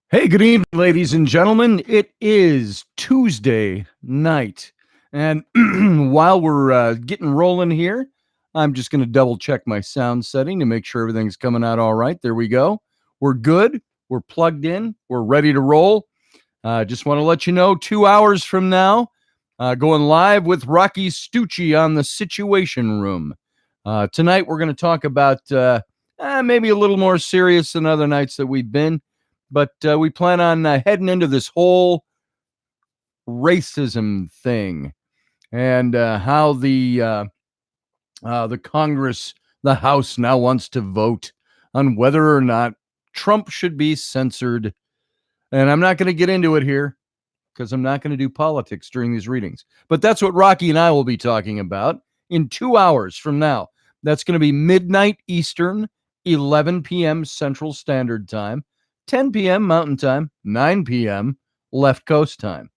Hey, good evening, ladies and gentlemen. It is Tuesday night. And while we're getting rolling here, I'm just going to double check my sound setting to make sure everything's coming out all right. There we go. We're good. We're plugged in. We're ready to roll. Just want to let you know 2 hours from now, going live with Rocky Stucci on the Situation Room. Tonight, we're going to talk about maybe a little more serious than other nights that we've been. But we plan on heading into this whole racism thing and how the Congress, the House now wants to vote on whether or not Trump should be censored. And I'm not going to get into it here because I'm not going to do politics during these readings. But that's what Rocky and I will be talking about in 2 hours from now. That's going to be midnight Eastern, 11 p.m. Central Standard Time. 10 p.m. Mountain Time, 9 p.m. Left Coast Time.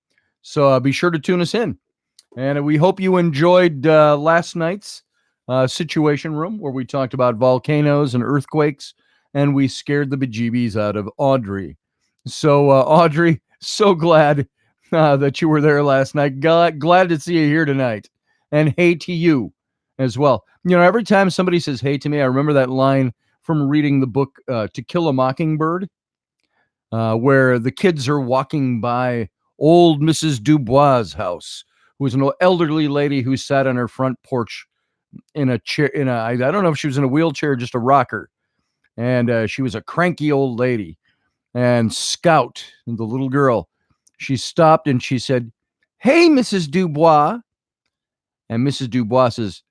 So be sure to tune us in. And we hope you enjoyed last night's Situation Room where we talked about volcanoes and earthquakes, and we scared the bejeebies out of Audrey. So, Audrey, so glad that you were there last night. Glad to see you here tonight. And hey to you as well. You know, every time somebody says hey to me, I remember that line from reading the book To Kill a Mockingbird. Where the kids are walking by old Mrs. Dubois' house, who was an elderly lady who sat on her front porch in a chair. I don't know if she was in a wheelchair or just a rocker, and she was a cranky old lady. And Scout, the little girl, she stopped and she said, "Hey, Mrs. Dubois," and Mrs. Dubois says,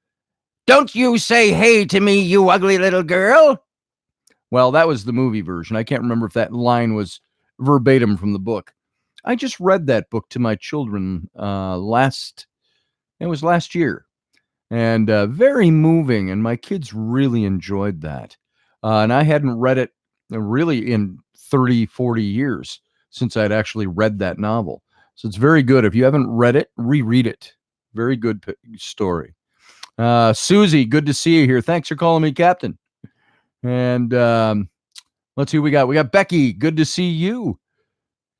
"Don't you say hey to me, you ugly little girl." Well, that was the movie version. I can't remember if that line was verbatim from the book. I just read that book to my children last year, and very moving, and my kids really enjoyed that. And I hadn't read it really in 30, 40 years since I'd actually read that novel. So it's very good. If you haven't read it, reread it. Very good story. Susie, good to see you here. Thanks for calling me Captain. And let's see who we got. We got Becky. Good to see you.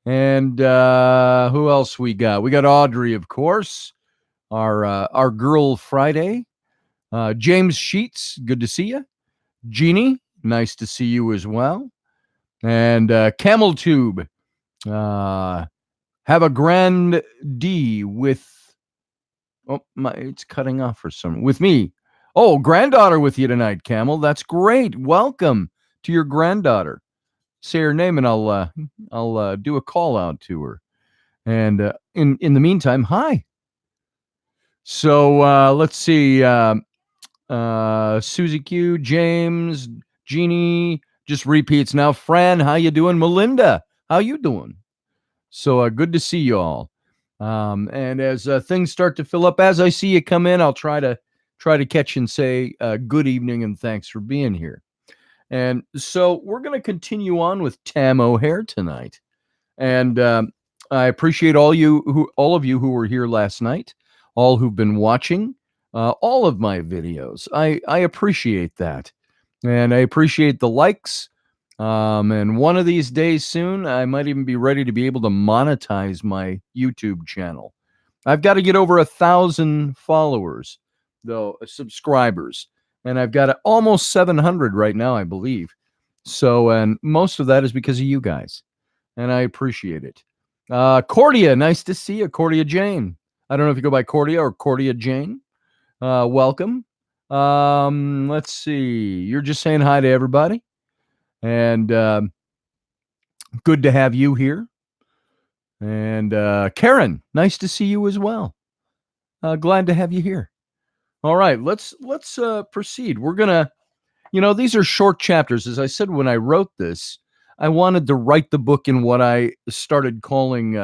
And who else we got? We got Audrey, of course. Our girl Friday. James Sheets. Good to see you. Jeannie. Nice to see you as well. And Camel Tube. Have a grand D with. Oh, it's cutting off for some. With me. Oh, granddaughter with you tonight, Camel. That's great. Welcome to your granddaughter. Say her name, and I'll do a call out to her. And in the meantime, hi. So let's see. Susie Q, James, Jeannie, just repeats now. Fran, how you doing? Melinda, how you doing? So good to see you all. And as things start to fill up, as I see you come in, I'll try to catch and say good evening and thanks for being here. And so we're going to continue on with Tam O'Hare tonight. And I appreciate all of you who were here last night, all who've been watching all of my videos. I appreciate that. And I appreciate the likes. And one of these days soon, I might even be ready to be able to monetize my YouTube channel. I've got to get over 1,000 followers, though, subscribers. And I've got almost 700 right now, I believe. So, and most of that is because of you guys. And I appreciate it. Cordia, nice to see you. Cordia Jane. I don't know if you go by Cordia or Cordia Jane. Welcome. Let's see. You're just saying hi to everybody. And good to have you here. And Karen, nice to see you as well. Glad to have you here. All right, let's proceed. We're gonna, these are short chapters. As I said when I wrote this, I wanted to write the book in what I started calling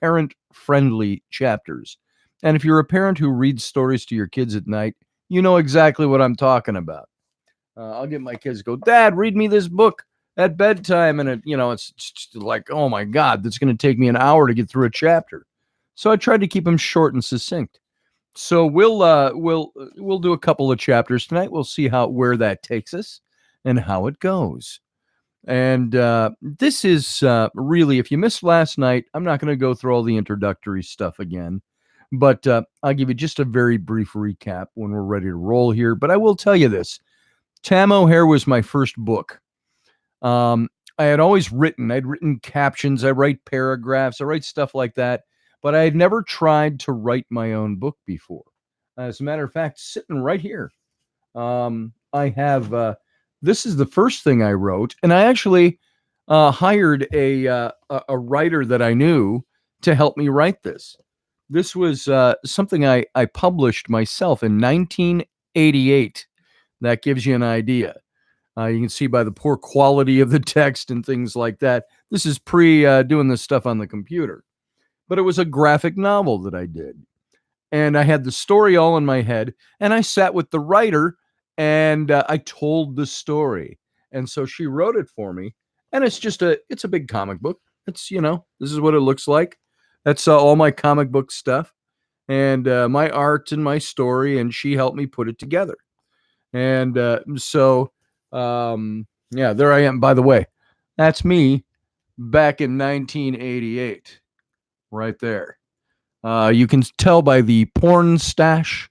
parent-friendly chapters. And if you're a parent who reads stories to your kids at night, you know exactly what I'm talking about. I'll get my kids to go, "Dad, read me this book at bedtime," and it's just like, oh my God, that's going to take me an hour to get through a chapter. So I tried to keep them short and succinct. So we'll do a couple of chapters tonight. We'll see where that takes us and how it goes. And this is really, if you missed last night, I'm not going to go through all the introductory stuff again, but I'll give you just a very brief recap when we're ready to roll here. But I will tell you this: Tam O'Hare was my first book. Um, I had always written, I'd written captions, I write paragraphs, I write stuff like that, but I had never tried to write my own book before. As a matter of fact, sitting right here, I have this is the first thing I wrote, and I actually hired a writer that I knew to help me write this. This was something I published myself in 1988. That gives you an idea. You can see by the poor quality of the text and things like that. This is pre doing this stuff on the computer. But it was a graphic novel that I did. And I had the story all in my head. And I sat with the writer and I told the story. And so she wrote it for me. And it's a big comic book. It's, this is what it looks like. That's all my comic book stuff and my art and my story. And she helped me put it together. And yeah, there I am. By the way, that's me back in 1988, right there. You can tell by the porn stash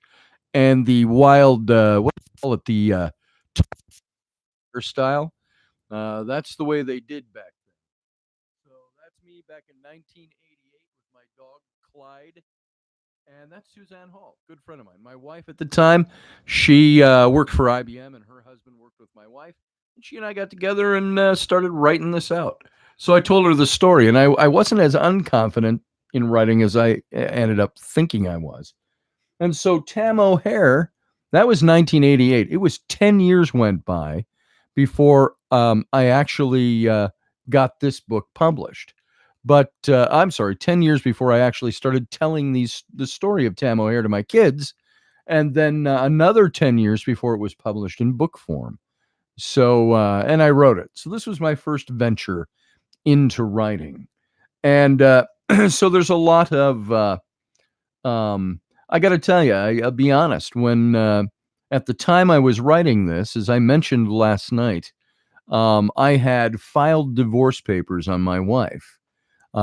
and the wild, what do you call it, the hairstyle. That's the way they did back then. So that's me back in 1988 with my dog Clyde. And that's Suzanne Hall, good friend of mine. My wife at the time, she worked for IBM, and her husband worked with my wife. And she and I got together and started writing this out. So I told her the story, and I wasn't as unconfident in writing as I ended up thinking I was. And so Tam O'Hare, that was 1988. It was 10 years went by before I actually got this book published. But I'm sorry, 10 years before I actually started telling the story of Tam O'Hare to my kids, and then another 10 years before it was published in book form. So, and I wrote it. So this was my first venture into writing. And so there's a lot of, I got to tell you, I'll be honest, when at the time I was writing this, as I mentioned last night, I had filed divorce papers on my wife.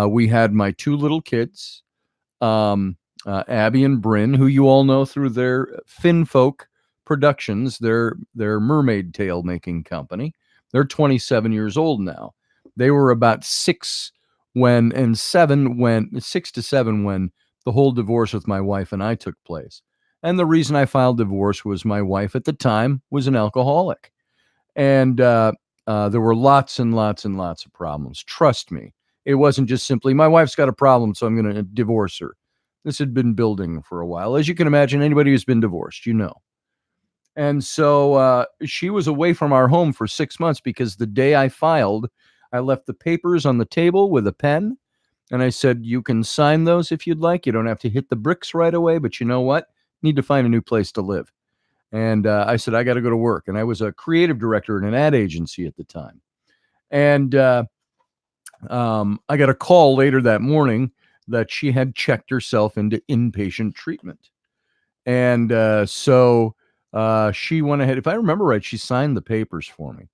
We had my two little kids, Abby and Bryn, who you all know through their Finfolk Productions, their mermaid tale making company. They're 27 years old now. They were about 6 to 7 when the whole divorce with my wife and I took place. And the reason I filed divorce was my wife at the time was an alcoholic. And there were lots and lots and lots of problems. Trust me. It wasn't just simply, my wife's got a problem, so I'm going to divorce her. This had been building for a while. As you can imagine, anybody who's been divorced, you know. And so she was away from our home for 6 months because the day I filed, I left the papers on the table with a pen. And I said, you can sign those if you'd like. You don't have to hit the bricks right away, but you know what? Need to find a new place to live. And I said, I got to go to work. And I was a creative director in an ad agency at the time. And I got a call later that morning that she had checked herself into inpatient treatment. And so she went ahead. If I remember right, she signed the papers for me.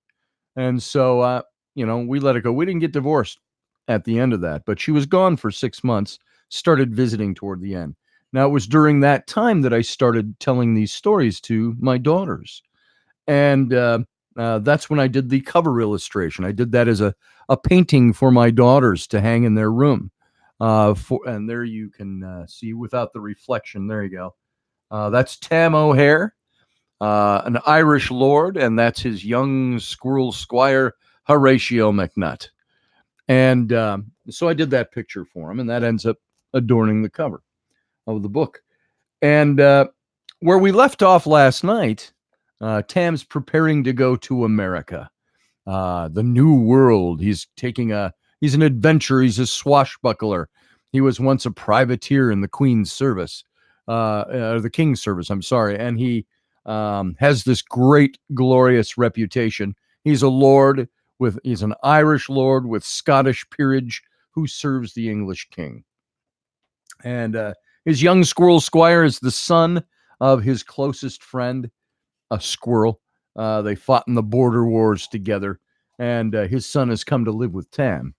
And so, we let it go. We didn't get divorced at the end of that, but she was gone for 6 months, started visiting toward the end. Now, it was during that time that I started telling these stories to my daughters. And that's when I did the cover illustration. I did that as a painting for my daughters to hang in their room. And there you can see without the reflection. There you go. That's Tam O'Hare, an Irish lord, and that's his young squirrel squire, Horatio McNutt. And so I did that picture for him, and that ends up adorning the cover of the book. And where we left off last night, Tam's preparing to go to America, the new world. He's an adventurer. He's a swashbuckler. He was once a privateer in the Queen's service, the King's service, I'm sorry. And he has this great, glorious reputation. He's an Irish lord with Scottish peerage who serves the English king. And his young squirrel squire is the son of his closest friend, a squirrel. They fought in the border wars together. and his son has come to live with Tam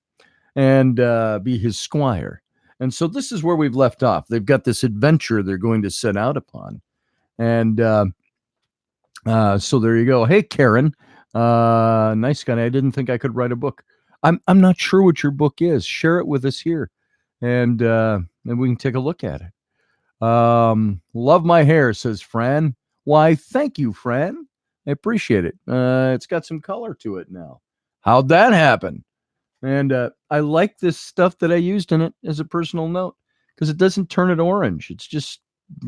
and be his squire. And so this is where we've left off. They've got this adventure they're going to set out upon. And so there you go. Hey, Karen. Nice guy. I didn't think I could write a book. I'm not sure what your book is. Share it with us here, and we can take a look at it. Love my hair, says Fran. Why, thank you, Fran. I appreciate it. It's got some color to it now. How'd that happen? And I like this stuff that I used in it as a personal note because it doesn't turn it orange. It's just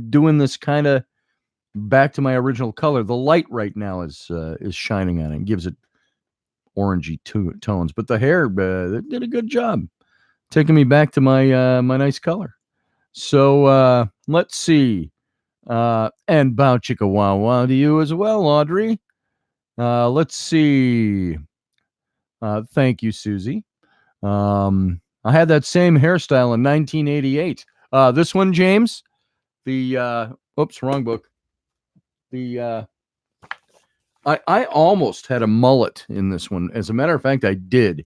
doing this kind of back to my original color. The light right now is shining on it and gives it orangey tones. But the hair did a good job taking me back to my my nice color. So let's see. And bow chicka wow wow to you as well, Audrey. Let's see. Thank you, Susie. I had that same hairstyle in 1988. This one, James. The oops, wrong book. The I almost had a mullet in this one. As a matter of fact, I did.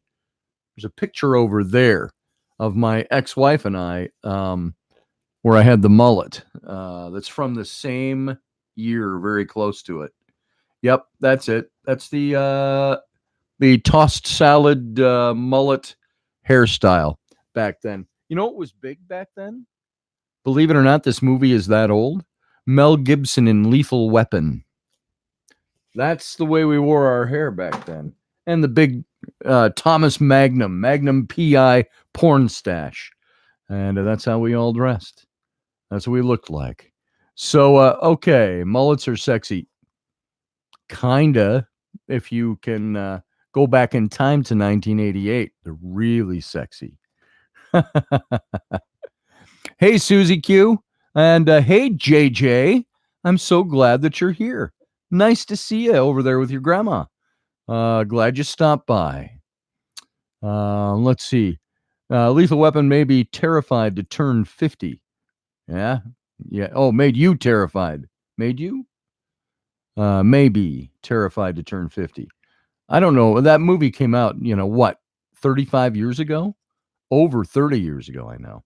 There's a picture over there of my ex-wife and I, where I had the mullet. That's from the same year, very close to it. Yep, that's it. That's the tossed salad mullet hairstyle back then. You know what was big back then? Believe it or not, this movie is that old. Mel Gibson in Lethal Weapon. That's the way we wore our hair back then. And the big Thomas Magnum PI porn stash. And that's how we all dressed. That's what we looked like. So, okay, mullets are sexy. Kinda, if you can go back in time to 1988. They're really sexy. Hey, Susie Q. And hey, JJ. I'm so glad that you're here. Nice to see you over there with your grandma. Glad you stopped by. Let's see. Lethal Weapon may be terrified to turn 50. Yeah? Yeah. Oh, made you terrified. Made you? Maybe terrified to turn 50. I don't know. That movie came out, what, 35 years ago? Over 30 years ago, I know.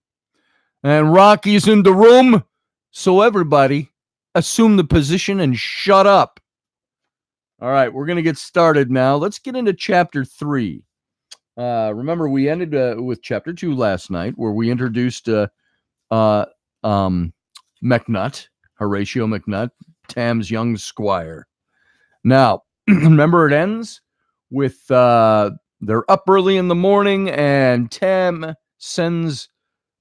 And Rocky's in the room. So everybody, assume the position and shut up. All right, we're going to get started now. Let's get into Chapter 3. Remember, we ended with Chapter 2 last night, where we introduced McNutt, Horatio McNutt, Tam's young squire. Now, remember, it ends with they're up early in the morning, and Tam sends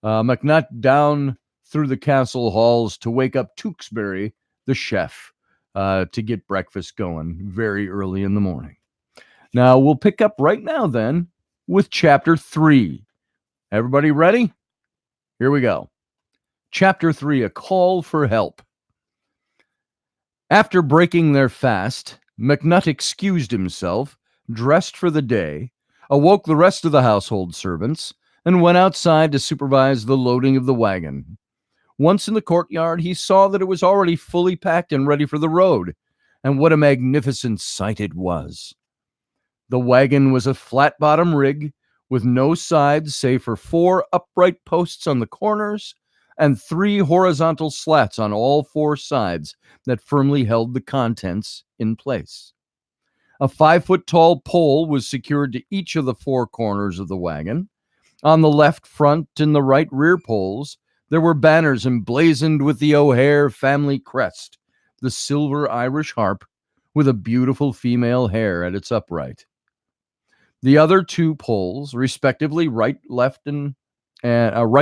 McNutt down through the castle halls to wake up Tewksbury, the chef, to get breakfast going very early in the morning. Now, we'll pick up right now then with Chapter 3. Everybody ready? Here we go. Chapter 3, A Call for Help. After breaking their fast, McNutt excused himself, dressed for the day, awoke the rest of the household servants, and went outside to supervise the loading of the wagon. Once in the courtyard, he saw that it was already fully packed and ready for the road, and what a magnificent sight it was. The wagon was a flat-bottom rig with no sides save for 4 upright posts on the corners and 3 horizontal slats on all 4 sides that firmly held the contents in place. A 5-foot-tall pole was secured to each of the 4 corners of the wagon. On the left front and the right rear poles, there were banners emblazoned with the O'Hare family crest, the silver Irish harp, with a beautiful female hare at its upright. The other 2 poles, respectively right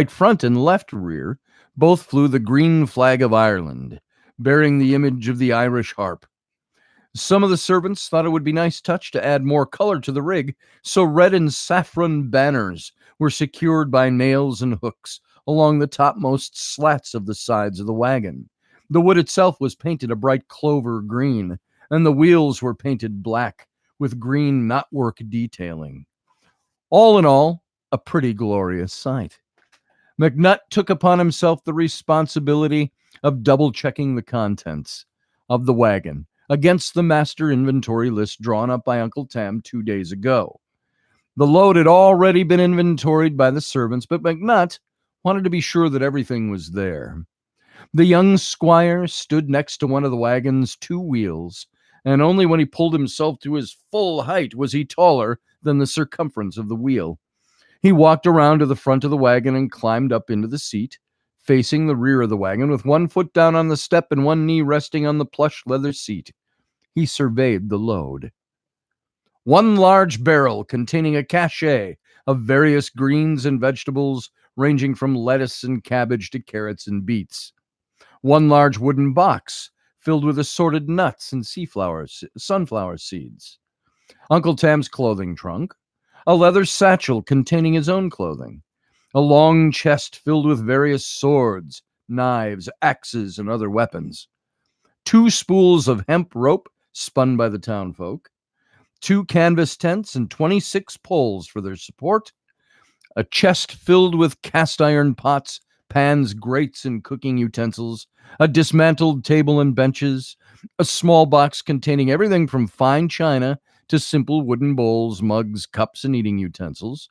front and left rear, both flew the green flag of Ireland, bearing the image of the Irish harp. Some of the servants thought it would be a nice touch to add more color to the rig, so red and saffron banners were secured by nails and hooks along the topmost slats of the sides of the wagon. The wood itself was painted a bright clover green, and the wheels were painted black with green knotwork detailing. All in all, a pretty glorious sight. McNutt took upon himself the responsibility of double-checking the contents of the wagon, against the master inventory list drawn up by Uncle Tam 2 days ago. The load had already been inventoried by the servants, but McNutt wanted to be sure that everything was there. The young squire stood next to one of the wagon's two wheels, and only when he pulled himself to his full height was he taller than the circumference of the wheel. He walked around to the front of the wagon and climbed up into the seat, facing the rear of the wagon with one foot down on the step and one knee resting on the plush leather seat. He surveyed the load. One large barrel containing a cachet of various greens and vegetables, ranging from lettuce and cabbage to carrots and beets. One large wooden box filled with assorted nuts and sunflower seeds. Uncle Tam's clothing trunk, a leather satchel containing his own clothing, a long chest filled with various swords, knives, axes, and other weapons, 2 spools of hemp rope spun by the townfolk, 2 canvas tents and 26 poles for their support, a chest filled with cast iron pots, pans, grates, and cooking utensils, a dismantled table and benches, a small box containing everything from fine china to simple wooden bowls, mugs, cups, and eating utensils,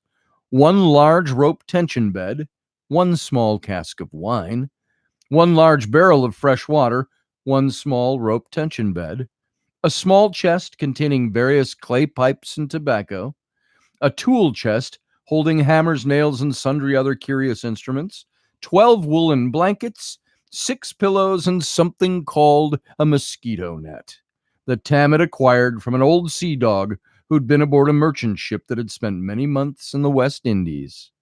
one large rope tension bed, one small cask of wine, one large barrel of fresh water, one small rope tension bed, a small chest containing various clay pipes and tobacco, a tool chest holding hammers, nails, and sundry other curious instruments, 12 woolen blankets, 6 pillows, and something called a mosquito net that Tam had acquired from an old sea dog who'd been aboard a merchant ship that had spent many months in the West Indies.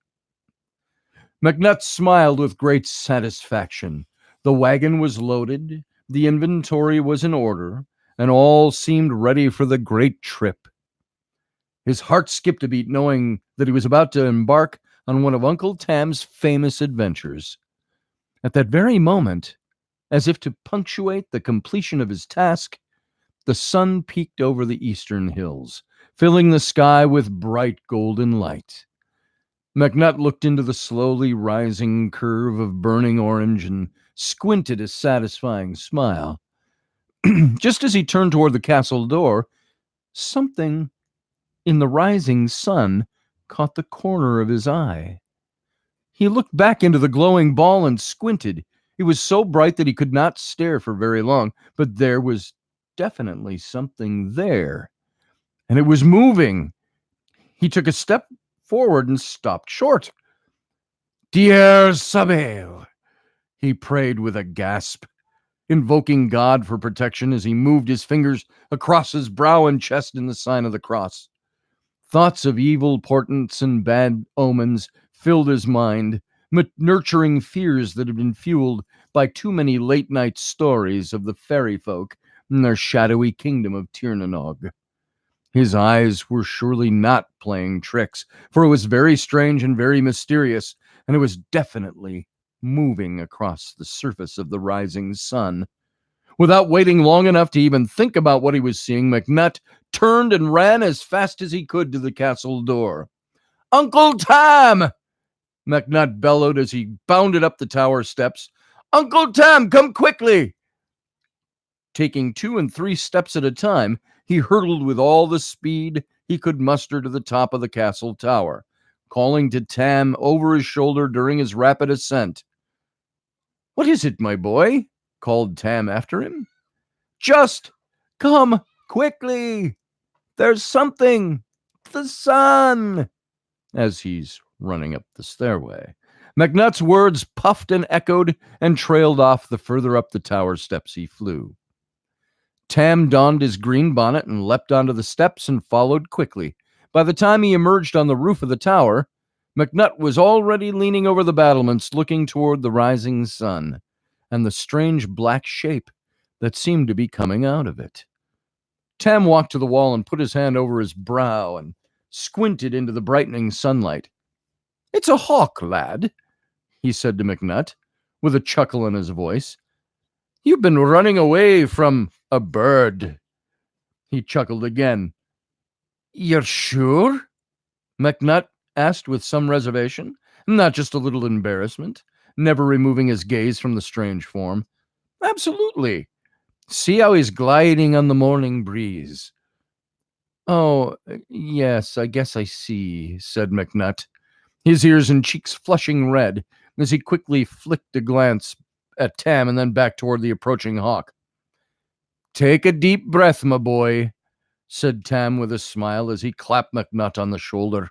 McNutt smiled with great satisfaction. The wagon was loaded, the inventory was in order, and all seemed ready for the great trip. His heart skipped a beat, knowing that he was about to embark on one of Uncle Tam's famous adventures. At that very moment, as if to punctuate the completion of his task, the sun peeked over the eastern hills, filling the sky with bright golden light. McNutt looked into the slowly rising curve of burning orange and squinted a satisfying smile. Just as he turned toward the castle door, something in the rising sun caught the corner of his eye. He looked back into the glowing ball and squinted. It was so bright that he could not stare for very long, but there was definitely something there, and it was moving. He took a step forward and stopped short. Dear Sabel, he prayed with a gasp, invoking God for protection as he moved his fingers across his brow and chest in the sign of the cross. Thoughts of evil portents and bad omens filled his mind, nurturing fears that had been fueled by too many late-night stories of the fairy folk in their shadowy kingdom of Tirnanog. His eyes were surely not playing tricks, for it was very strange and very mysterious, and it was definitely moving across the surface of the rising sun. Without waiting long enough to even think about what he was seeing, McNutt turned and ran as fast as he could to the castle door. Uncle Tam! McNutt bellowed as he bounded up the tower steps. Uncle Tam, come quickly! Taking 2 and 3 steps at a time, he hurtled with all the speed he could muster to the top of the castle tower, calling to Tam over his shoulder during his rapid ascent. What is it, my boy? Called Tam after him. Just come quickly. There's something. The sun. As he's running up the stairway. McNutt's words puffed and echoed and trailed off the further up the tower steps he flew. Tam donned his green bonnet and leapt onto the steps and followed quickly. By the time he emerged on the roof of the tower, McNutt was already leaning over the battlements, looking toward the rising sun and the strange black shape that seemed to be coming out of it. Tam walked to the wall and put his hand over his brow and squinted into the brightening sunlight. It's a hawk, lad, he said to McNutt, with a chuckle in his voice. You've been running away from a bird. He chuckled again. You're sure? McNutt asked with some reservation, not just a little embarrassment, never removing his gaze from the strange form. Absolutely. See how he's gliding on the morning breeze. Oh, yes, I guess I see, said McNutt, his ears and cheeks flushing red as he quickly flicked a glance at Tam and then back toward the approaching hawk. Take a deep breath, my boy, said Tam with a smile as he clapped McNutt on the shoulder.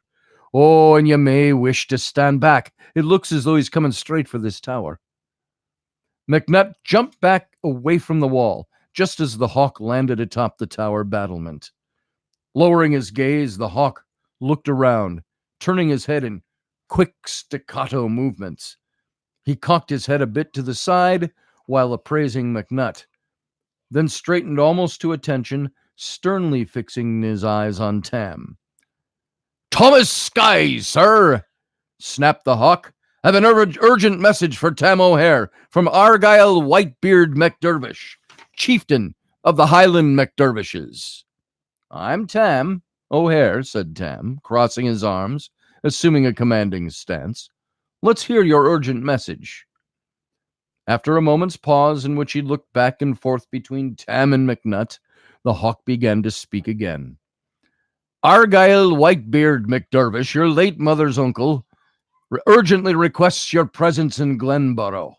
Oh, and you may wish to stand back. It looks as though he's coming straight for this tower. McNutt jumped back away from the wall just as the hawk landed atop the tower battlement. Lowering his gaze, the hawk looked around, turning his head in quick staccato movements. He cocked his head a bit to the side while appraising McNutt, then straightened almost to attention, sternly fixing his eyes on Tam. Thomas Sky, sir, snapped the hawk. Have an urgent message for Tam O'Hare from Argyle Whitebeard McDervish, chieftain of the Highland McDervishes. I'm Tam O'Hare, said Tam, crossing his arms, assuming a commanding stance. Let's hear your urgent message. After a moment's pause in which he looked back and forth between Tam and McNutt, the hawk began to speak again. Argyle Whitebeard McDervish, your late mother's uncle, urgently requests your presence in Glenborough.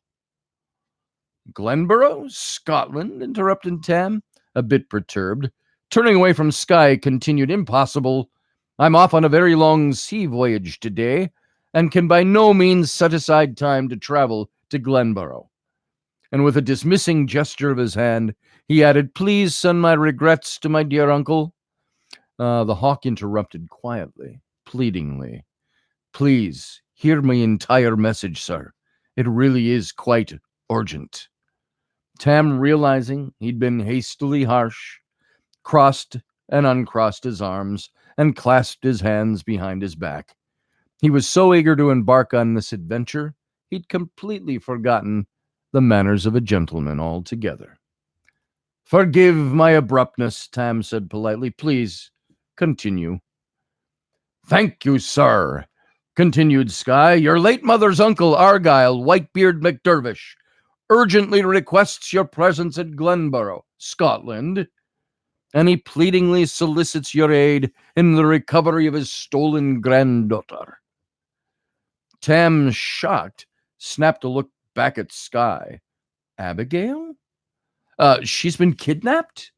Glenborough? Scotland? Interrupted Tam, a bit perturbed. Turning away from Sky, continued, Impossible. I'm off on a very long sea voyage today, and can by no means set aside time to travel to Glenborough. And with a dismissing gesture of his hand, he added, Please send my regrets to my dear uncle. The hawk interrupted quietly, pleadingly. Please, hear my entire message, sir. It really is quite urgent. Tam, realizing he'd been hastily harsh, crossed and uncrossed his arms and clasped his hands behind his back. He was so eager to embark on this adventure, he'd completely forgotten the manners of a gentleman altogether. Forgive my abruptness, Tam said politely. Please, continue. Thank you, sir, continued Sky. Your late mother's uncle, Argyle Whitebeard McDervish, urgently requests your presence at Glenborough, Scotland, and he pleadingly solicits your aid in the recovery of his stolen granddaughter. Tam, shocked, snapped a look back at Sky. Abigail? She's been kidnapped?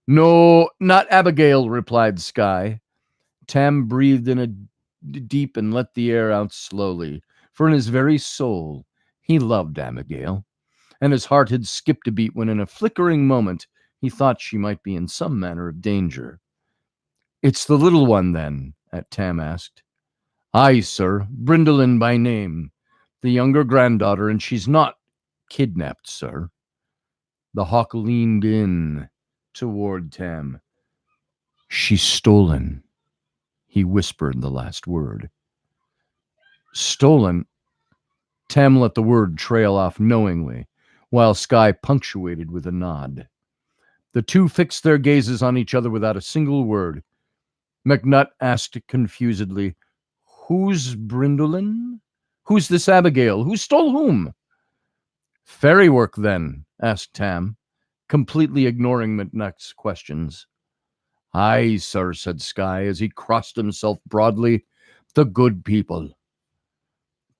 No, not Abigail, replied Sky. Tam breathed in a deep and let the air out slowly, for in his very soul he loved Abigail, and his heart had skipped a beat when in a flickering moment he thought she might be in some manner of danger. It's the little one, then? Tam asked. Aye, sir, Brindolin by name, the younger granddaughter, and she's not kidnapped, sir. The hawk leaned in toward Tam. She's stolen. He whispered the last word. Stolen? Tam let the word trail off knowingly, while Sky punctuated with a nod. The two fixed their gazes on each other without a single word. McNutt asked confusedly, Who's Brindolin? Who's this Abigail? Who stole whom? Fairy work, then? Asked Tam, completely ignoring McNutt's questions. Aye, sir, said Sky as he crossed himself broadly. The good people.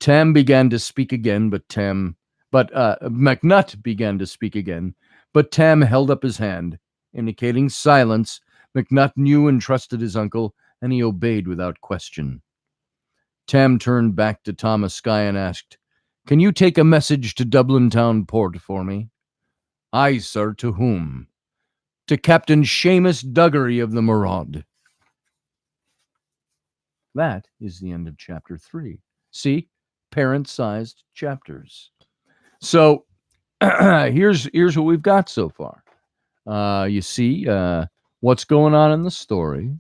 Tam began to speak again, but McNutt began to speak again, but Tam held up his hand, indicating silence. McNutt knew and trusted his uncle, and he obeyed without question. Tam turned back to Thomas Sky and asked, Can you take a message to Dublin Town Port for me? Aye, sir, to whom? To Captain Seamus Duggery of the Maraud. That is the end of chapter 3. See? Parent-sized chapters. So here's what we've got so far. You see what's going on in the story.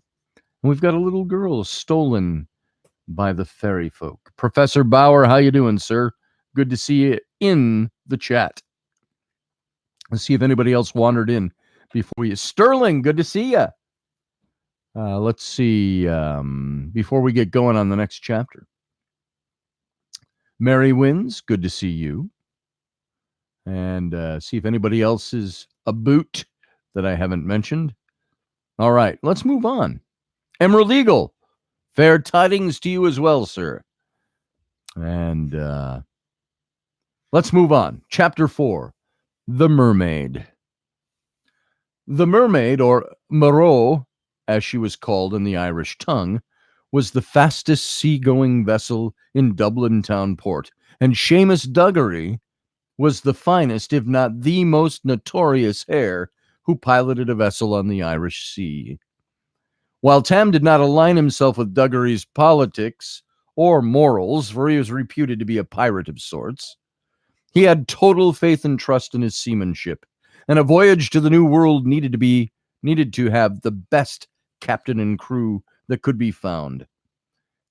We've got a little girl stolen by the fairy folk. Professor Bauer, how you doing, sir? Good to see you in the chat. Let's see if anybody else wandered in before you. Sterling, good to see you. Let's see, before we get going on the next chapter. Mary Wins, good to see you. and see if anybody else is a boot that I haven't mentioned. All right, let's move on. Emerald Eagle, fair tidings to you as well, sir. And let's move on. Chapter 4, The Mermaid. The Mermaid, or Merrow, as she was called in the Irish tongue, was the fastest seagoing vessel in Dublin town port, and Seamus Duggery was the finest, if not the most notorious hare who piloted a vessel on the Irish Sea. While Tam did not align himself with Duggery's politics or morals, for he was reputed to be a pirate of sorts, he had total faith and trust in his seamanship, and a voyage to the New World needed to have the best captain and crew that could be found.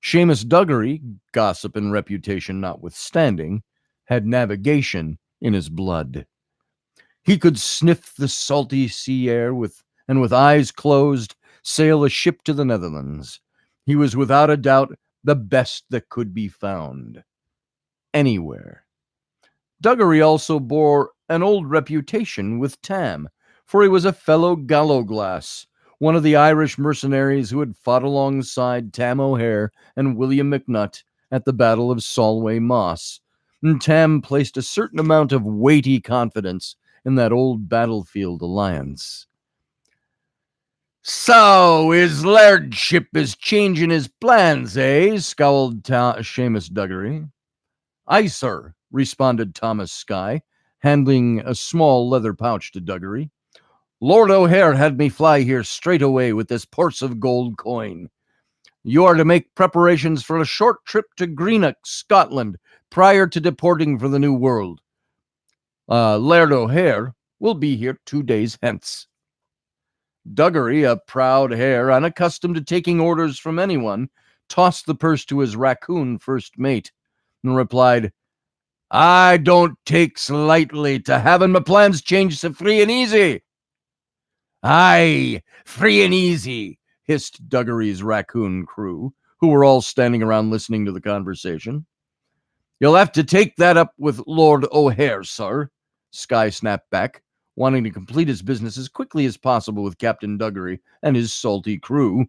Seamus Duggery, gossip and reputation notwithstanding, had navigation in his blood. He could sniff the salty sea air and with eyes closed, sail a ship to the Netherlands. He was without a doubt the best that could be found. Anywhere. Duggery also bore an old reputation with Tam, for he was a fellow Gallowglass, one of the Irish mercenaries who had fought alongside Tam O'Hare and William McNutt at the Battle of Solway Moss. And Tam placed a certain amount of weighty confidence in that old battlefield alliance. "So his lairdship is changing his plans, eh?" scowled Seamus Duggery. "Aye, sir," responded Thomas Skye, handing a small leather pouch to Duggery. "Lord O'Hare had me fly here straight away with this purse of gold coin. You are to make preparations for a short trip to Greenock, Scotland, prior to deporting for the New World. Laird O'Hare will be here 2 days hence." Duggery, a proud hare, unaccustomed to taking orders from anyone, tossed the purse to his raccoon first mate and replied, "I don't take lightly to having my plans changed so free and easy." "Aye, free and easy," hissed Duggery's raccoon crew, who were all standing around listening to the conversation. "You'll have to take that up with Lord O'Hare, sir," Skye snapped back, wanting to complete his business as quickly as possible with Captain Duggery and his salty crew.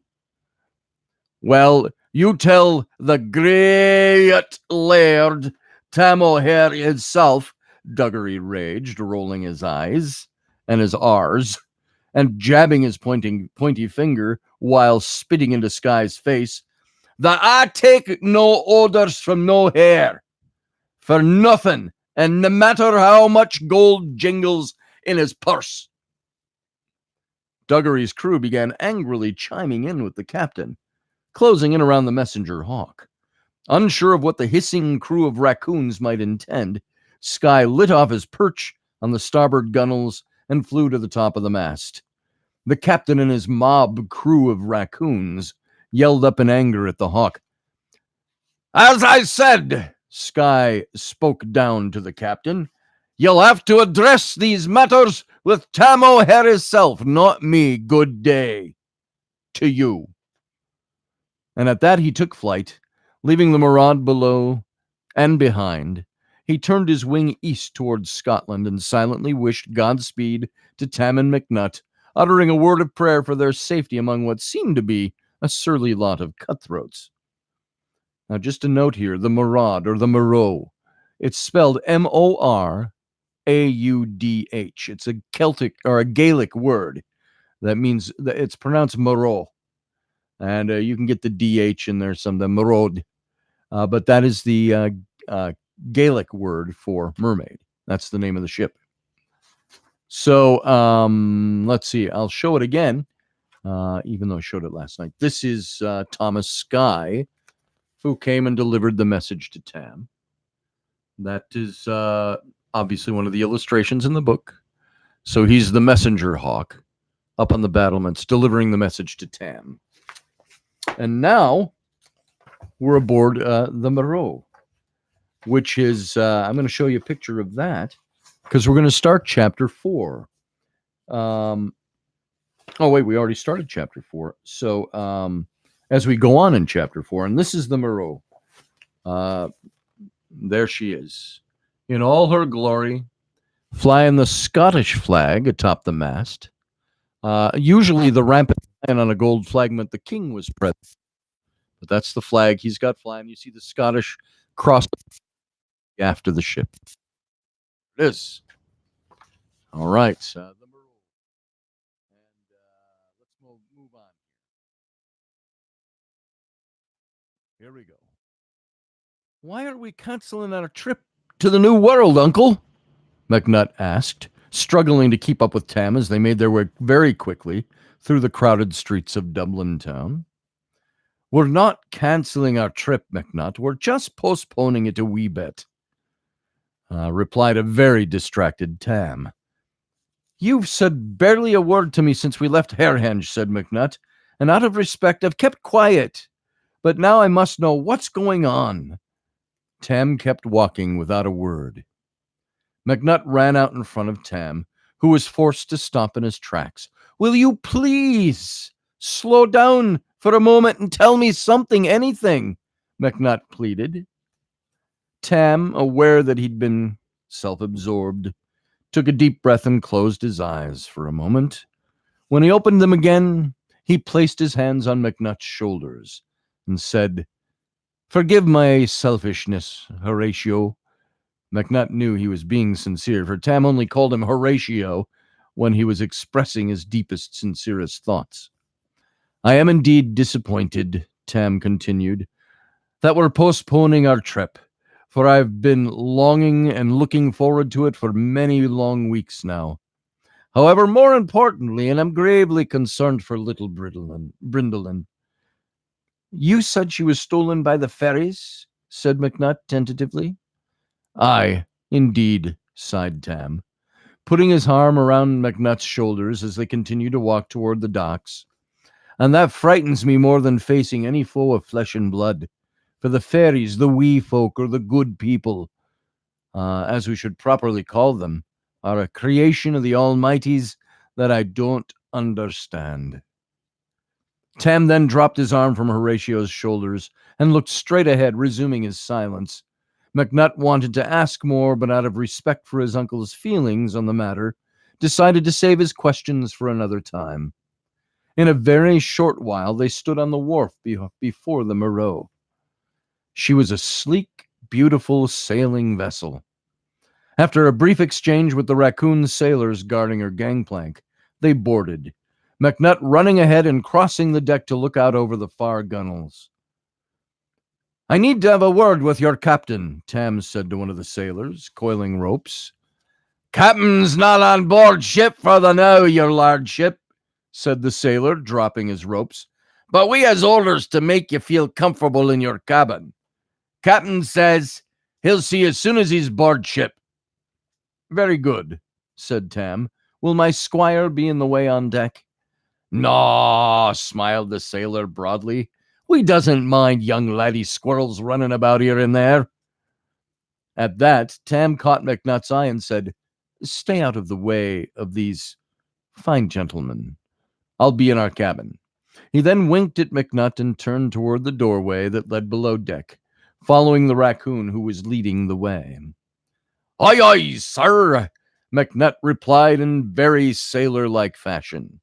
"Well, you tell the great Laird Tam O'Hare himself," Duggery raged, rolling his eyes and his R's and jabbing his pointy finger while spitting into Skye's face, "that I take no orders from no hare for nothing, and no matter how much gold jingles in his purse." Duggery's crew began angrily chiming in with the captain, closing in around the messenger hawk. Unsure of what the hissing crew of raccoons might intend, Skye lit off his perch on the starboard gunwales and flew to the top of the mast. The captain and his mob crew of raccoons yelled up in anger at the hawk. "As I said," Skye spoke down to the captain, "you'll have to address these matters with Tam O'Hare himself, not me. Good day to you." And at that he took flight, leaving the Maraud below and behind. He turned his wing east towards Scotland and silently wished Godspeed to Tam and McNutt, uttering a word of prayer for their safety among what seemed to be a surly lot of cutthroats. Now, just a note here, the Maraud or the Moreau, it's spelled Moraudh. It's a Celtic or a Gaelic word that means that it's pronounced Moreau. And you can get the DH in there, the Maraud. But that is the Gaelic word for mermaid. That's the name of the ship. So let's see. I'll show it again, even though I showed it last night. This is Thomas Skye, who came and delivered the message to Tam. That is obviously one of the illustrations in the book. So he's the messenger hawk up on the battlements, delivering the message to Tam. And now we're aboard the Moreau, which is, I'm going to show you a picture of that because we're going to start chapter 4. Oh, wait, we already started chapter 4. So as we go on in chapter 4, and this is the Moreau. There she is in all her glory, flying the Scottish flag atop the mast. Usually the rampant lion on a gold flag meant the king was present, but that's the flag he's got flying. You see the Scottish cross after the ship. It is. All right. The Maroon. And let's move on. Here we go. Why are we canceling our trip to the New World, Uncle? McNutt asked, struggling to keep up with Tam as they made their way very quickly through the crowded streets of Dublin town. We're not canceling our trip, McNutt. We're just postponing it a wee bit, replied a very distracted Tam. You've said barely a word to me since we left Harehenge, said McNutt, and out of respect I've kept quiet. But now I must know what's going on. Tam kept walking without a word. McNutt ran out in front of Tam, who was forced to stop in his tracks. Will you please slow down for a moment and tell me something, anything? McNutt pleaded. Tam, aware that he'd been self-absorbed, took a deep breath and closed his eyes for a moment. When he opened them again, he placed his hands on McNutt's shoulders and said, Forgive my selfishness, Horatio. McNutt knew he was being sincere, for Tam only called him Horatio when he was expressing his deepest, sincerest thoughts. I am indeed disappointed, Tam continued, that we're postponing our trip, for I've been longing and looking forward to it for many long weeks now. However, more importantly, and I'm gravely concerned for little Brindlin. You said she was stolen by the ferries? Said McNutt tentatively. Aye, indeed, sighed Tam, putting his arm around McNutt's shoulders as they continued to walk toward the docks. And that frightens me more than facing any foe of flesh and blood. For the fairies, the wee folk, or the good people, as we should properly call them, are a creation of the Almighty's that I don't understand. Tam then dropped his arm from Horatio's shoulders and looked straight ahead, resuming his silence. McNutt wanted to ask more, but out of respect for his uncle's feelings on the matter, decided to save his questions for another time. In a very short while, they stood on the wharf before the Moreau. She was a sleek, beautiful sailing vessel. After a brief exchange with the raccoon sailors guarding her gangplank, they boarded, McNutt running ahead and crossing the deck to look out over the far gunwales. I need to have a word with your captain, Tam said to one of the sailors, coiling ropes. Captain's not on board ship for the now, your lordship, said the sailor, dropping his ropes. But we has orders to make you feel comfortable in your cabin. Captain says he'll see you as soon as he's board ship. Very good, said Tam. Will my squire be in the way on deck? No, smiled the sailor broadly. We doesn't mind young laddie squirrels running about here and there. At that, Tam caught McNutt's eye and said, Stay out of the way of these fine gentlemen. I'll be in our cabin. He then winked at McNutt and turned toward the doorway that led below deck, following the raccoon who was leading the way. Aye, aye, sir, McNutt replied in very sailor-like fashion.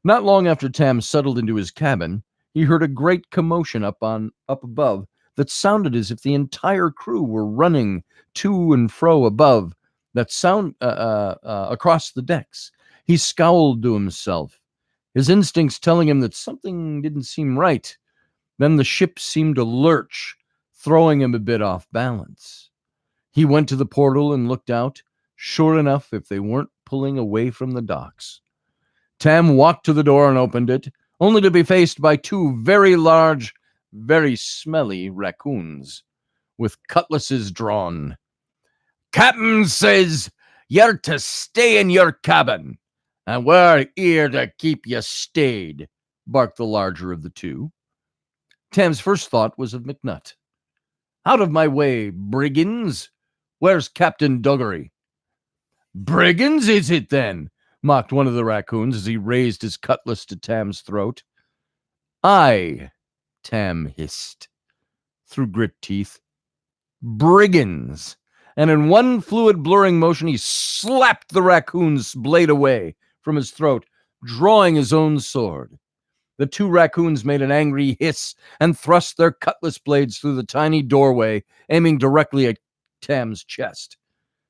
Not long after Tam settled into his cabin, he heard a great commotion up above that sounded as if the entire crew were running to and fro above, that sound across the decks. He scowled to himself, his instincts telling him that something didn't seem right. Then the ship seemed to lurch, throwing him a bit off balance. He went to the portal and looked out. Sure enough, if they weren't pulling away from the docks. Tam walked to the door and opened it, only to be faced by two very large, very smelly raccoons, with cutlasses drawn. Captain says you're to stay in your cabin, and we're here to keep you stayed, barked the larger of the two. Tam's first thought was of McNutt. Out of my way, brigands! Where's Captain Duggery? Brigands, is it then? Mocked one of the raccoons as he raised his cutlass to Tam's throat. Aye, Tam hissed through grit teeth. Brigands, and in one fluid blurring motion, he slapped the raccoon's blade away from his throat, drawing his own sword. The two raccoons made an angry hiss and thrust their cutlass blades through the tiny doorway, aiming directly at Tam's chest.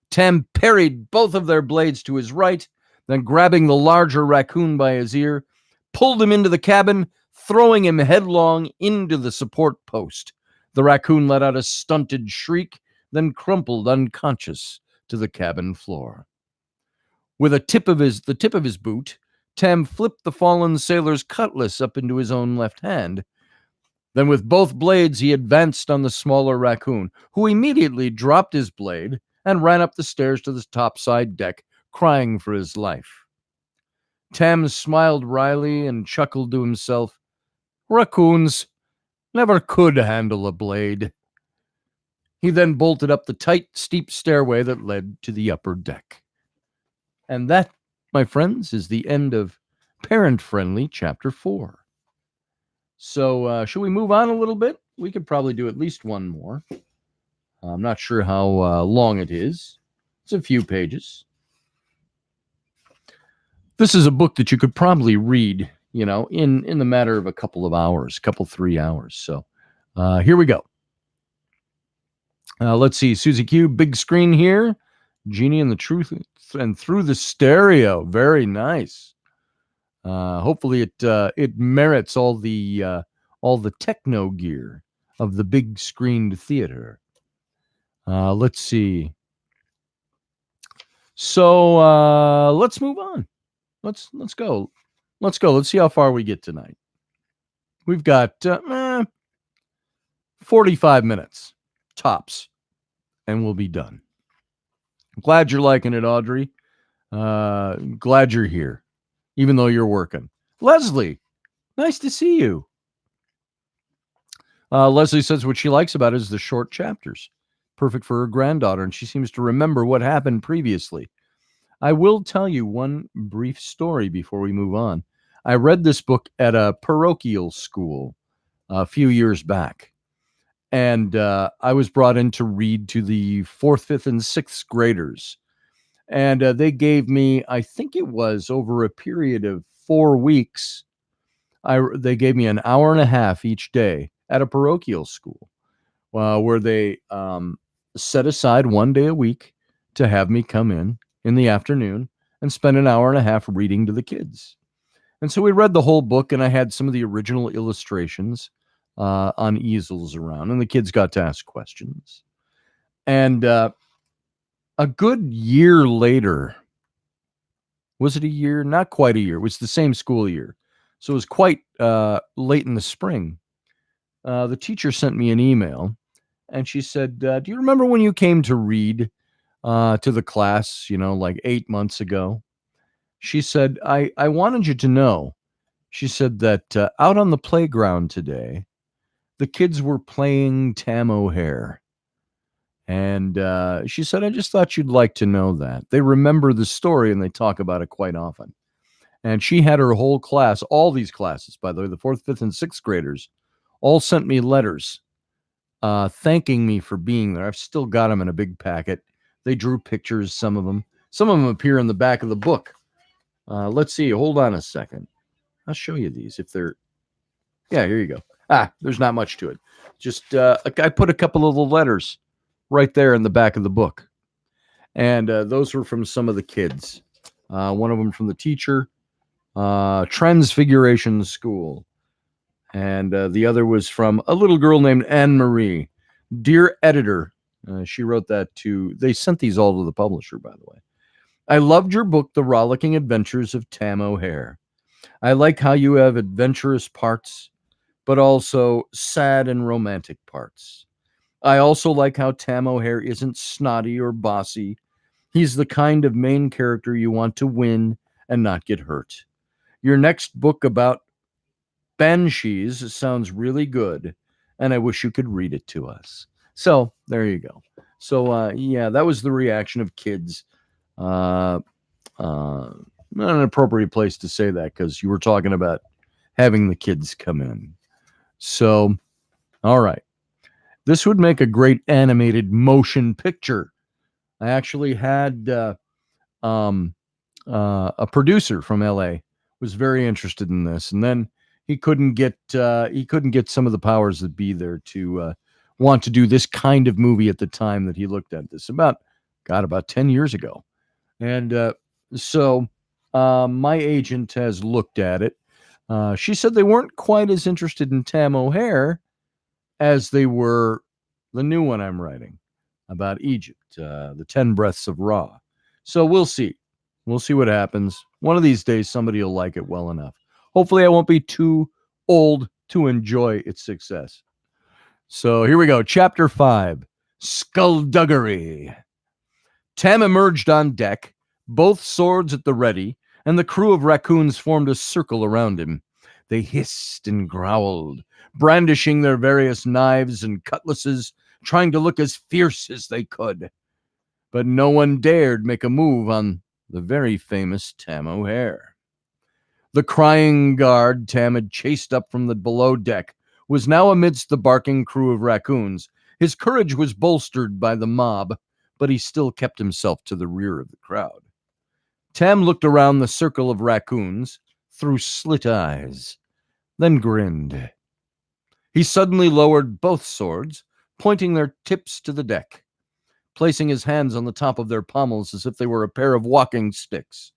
Tam parried both of their blades to his right, then grabbing the larger raccoon by his ear, pulled him into the cabin, throwing him headlong into the support post. The raccoon let out a stunted shriek, then crumpled unconscious to the cabin floor. With the tip of his boot, Tam flipped the fallen sailor's cutlass up into his own left hand. Then with both blades he advanced on the smaller raccoon, who immediately dropped his blade and ran up the stairs to the topside deck, crying for his life. Tam smiled wryly and chuckled to himself. Raccoons never could handle a blade. He then bolted up the tight, steep stairway that led to the upper deck. And that, my friends, is the end of Parent Friendly Chapter 4. So, should we move on a little bit? We could probably do at least one more. I'm not sure how long it is. It's a few pages. This is a book that you could probably read, in the matter of a couple of hours, 3 hours. So, here we go. Let's see. Susie Q, big screen here. Genie and the Truth and Through the Stereo. Very nice. Hopefully it merits all the techno gear of the big screened theater. Let's see. So let's move on. Let's go. Let's go. Let's see how far we get tonight. We've got 45 minutes tops, and we'll be done. Glad you're liking it, Audrey. Glad you're here, even though you're working. Leslie, nice to see you. Leslie says what she likes about it is the short chapters. Perfect for her granddaughter, and she seems to remember what happened previously. I will tell you one brief story before we move on. I read this book at a parochial school a few years back, and I was brought in to read to the 4th, 5th, and 6th graders. And they gave me, I think it was over a period of 4 weeks, they gave me an hour and a half each day at a parochial school, where they set aside one day a week to have me come in the afternoon and spend an hour and a half reading to the kids. And so we read the whole book, and I had some of the original illustrations on easels around, and the kids got to ask questions. And a good year later, was it a year? Not quite a year. It was the same school year. So it was quite late in the spring. The teacher sent me an email, and she said, do you remember when you came to read to the class, like 8 months ago? She said, I wanted you to know, she said that out on the playground today, the kids were playing Tam O'Hare. And she said, I just thought you'd like to know that. They remember the story, and they talk about it quite often. And she had her whole class, all these classes, by the way, the 4th, 5th, and 6th graders, all sent me letters thanking me for being there. I've still got them in a big packet. They drew pictures, some of them. Some of them appear in the back of the book. Let's see. Hold on a second. I'll show you these if they're... Yeah, here you go. There's not much to it. Just I put a couple of the letters right there in the back of the book. And those were from some of the kids. One of them from the teacher, Transfiguration School. And the other was from a little girl named Anne-Marie. Dear editor, she wrote that to... They sent these all to the publisher, by the way. I loved your book, The Rollicking Adventures of Tam O'Hare. I like how you have adventurous parts, but also sad and romantic parts. I also like how Tam O'Hare isn't snotty or bossy. He's the kind of main character you want to win and not get hurt. Your next book about banshees sounds really good, and I wish you could read it to us. So there you go. So yeah, that was the reaction of kids. Not an appropriate place to say that, because you were talking about having the kids come in. So, all right. This would make a great animated motion picture. I actually had um, a producer from LA was very interested in this, and then he couldn't get some of the powers that be there to want to do this kind of movie at the time that he looked at this about 10 years ago, and so my agent has looked at it. She said they weren't quite as interested in Tam O'Hare as they were the new one I'm writing about Egypt, the 10 Breaths of Ra. So we'll see. We'll see what happens. One of these days, somebody will like it well enough. Hopefully, I won't be too old to enjoy its success. So here we go. Chapter 5 Skullduggery. Tam emerged on deck, both swords at the ready, and the crew of raccoons formed a circle around him. They hissed and growled, brandishing their various knives and cutlasses, trying to look as fierce as they could. But no one dared make a move on the very famous Tam O'Hare. The crying guard Tam had chased up from the below deck was now amidst the barking crew of raccoons. His courage was bolstered by the mob, but he still kept himself to the rear of the crowd. Tam looked around the circle of raccoons through slit eyes, then grinned. He suddenly lowered both swords, pointing their tips to the deck, placing his hands on the top of their pommels as if they were a pair of walking sticks.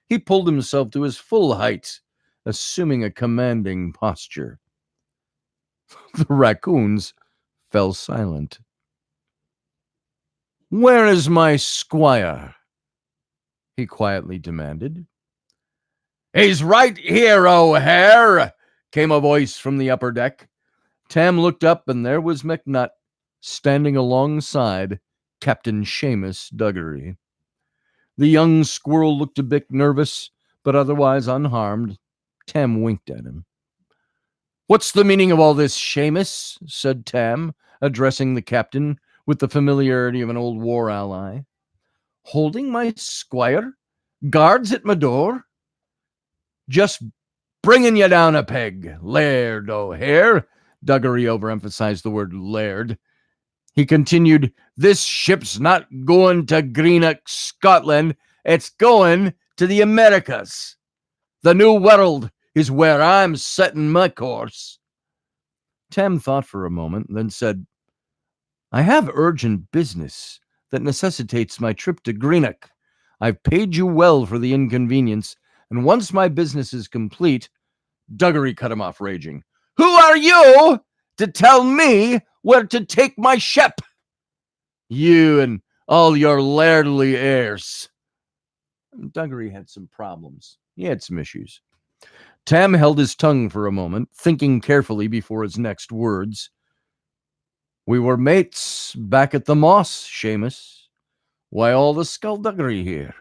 He pulled himself to his full height, assuming a commanding posture. The raccoons fell silent. "Where is my squire?" he quietly demanded. "He's right here, O'Hare," came a voice from the upper deck. Tam looked up, and there was McNutt, standing alongside Captain Seamus Duggery. The young squirrel looked a bit nervous, but otherwise unharmed. Tam winked at him. "What's the meaning of all this, Seamus?" said Tam, addressing the captain with the familiarity of an old war ally. "Holding my squire? Guards at my door?" "Just bringing you down a peg, Laird O'Hare." Duggery overemphasized the word laird. He continued, "This ship's not going to Greenock, Scotland. It's going to the Americas. The New World is where I'm setting my course." Tam thought for a moment, then said, "I have urgent business that necessitates my trip to Greenock. I've paid you well for the inconvenience, and once my business is complete—" Duggery cut him off, raging. "Who are you to tell me where to take my ship? You and all your lairdly heirs." Duggery had some problems. He had some issues. Tam held his tongue for a moment, thinking carefully before his next words. "We were mates back at the Moss, Seamus. Why all the skullduggery here?"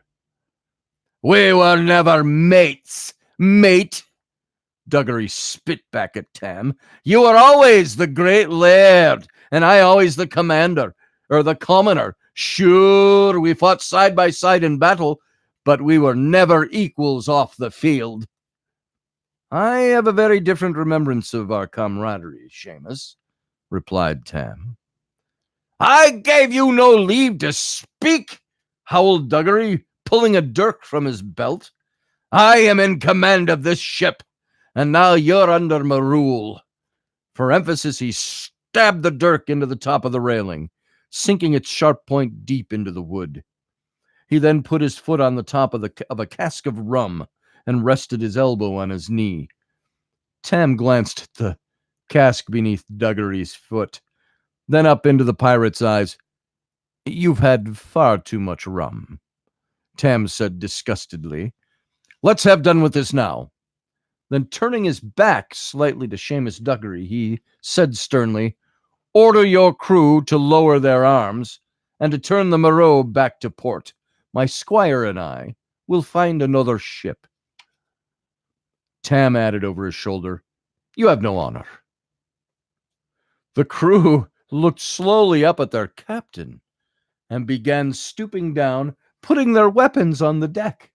"We were never mates, mate." Duggery spit back at Tam. "You were always the great laird, and I always the commander, or the commoner. Sure, we fought side by side in battle, but we were never equals off the field." "I have a very different remembrance of our camaraderie, Seamus," replied Tam. "I gave you no leave to speak," howled Duggery, pulling a dirk from his belt. "I am in command of this ship, and now you're under my rule." For emphasis, he stabbed the dirk into the top of the railing, sinking its sharp point deep into the wood. He then put his foot on the top of a cask of rum and rested his elbow on his knee. Tam glanced at the cask beneath Duggery's foot, then up into the pirate's eyes. "You've had far too much rum," Tam said disgustedly. "Let's have done with this now." Then turning his back slightly to Seamus Duggery, he said sternly, "Order your crew to lower their arms and to turn the Moreau back to port. My squire and I will find another ship." Tam added over his shoulder, "You have no honor." The crew looked slowly up at their captain and began stooping down, putting their weapons on the deck.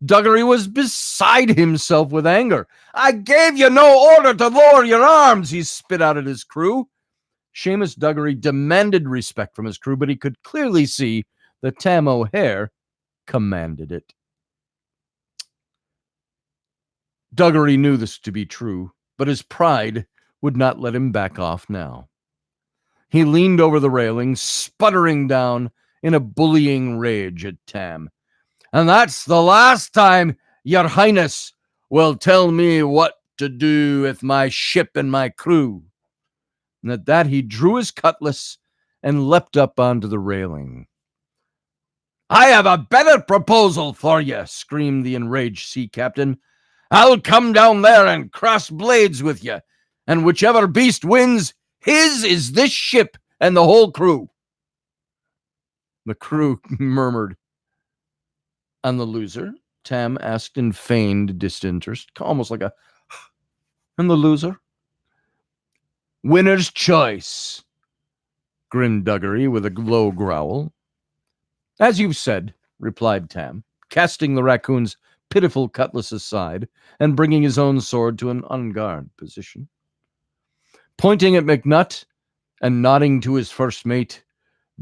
Duggery was beside himself with anger. "I gave you no order to lower your arms," he spit out at his crew. Seamus Duggery demanded respect from his crew, but he could clearly see that Tam O'Hare commanded it. Duggery knew this to be true, but his pride would not let him back off now. He leaned over the railing, sputtering down in a bullying rage at Tam. "And that's the last time, your highness will tell me what to do with my ship and my crew." And at that he drew his cutlass and leapt up onto the railing. "I have a better proposal for you," screamed the enraged sea captain. "I'll come down there and cross blades with you, and whichever beast wins, his is this ship and the whole crew." The crew murmured. "And the loser?" Tam asked in feigned disinterest, almost like a, "And the loser?" "Winner's choice," grinned Duggery with a low growl. "As you've said," replied Tam, casting the raccoon's pitiful cutlass aside and bringing his own sword to an on guard position. Pointing at McNutt and nodding to his first mate,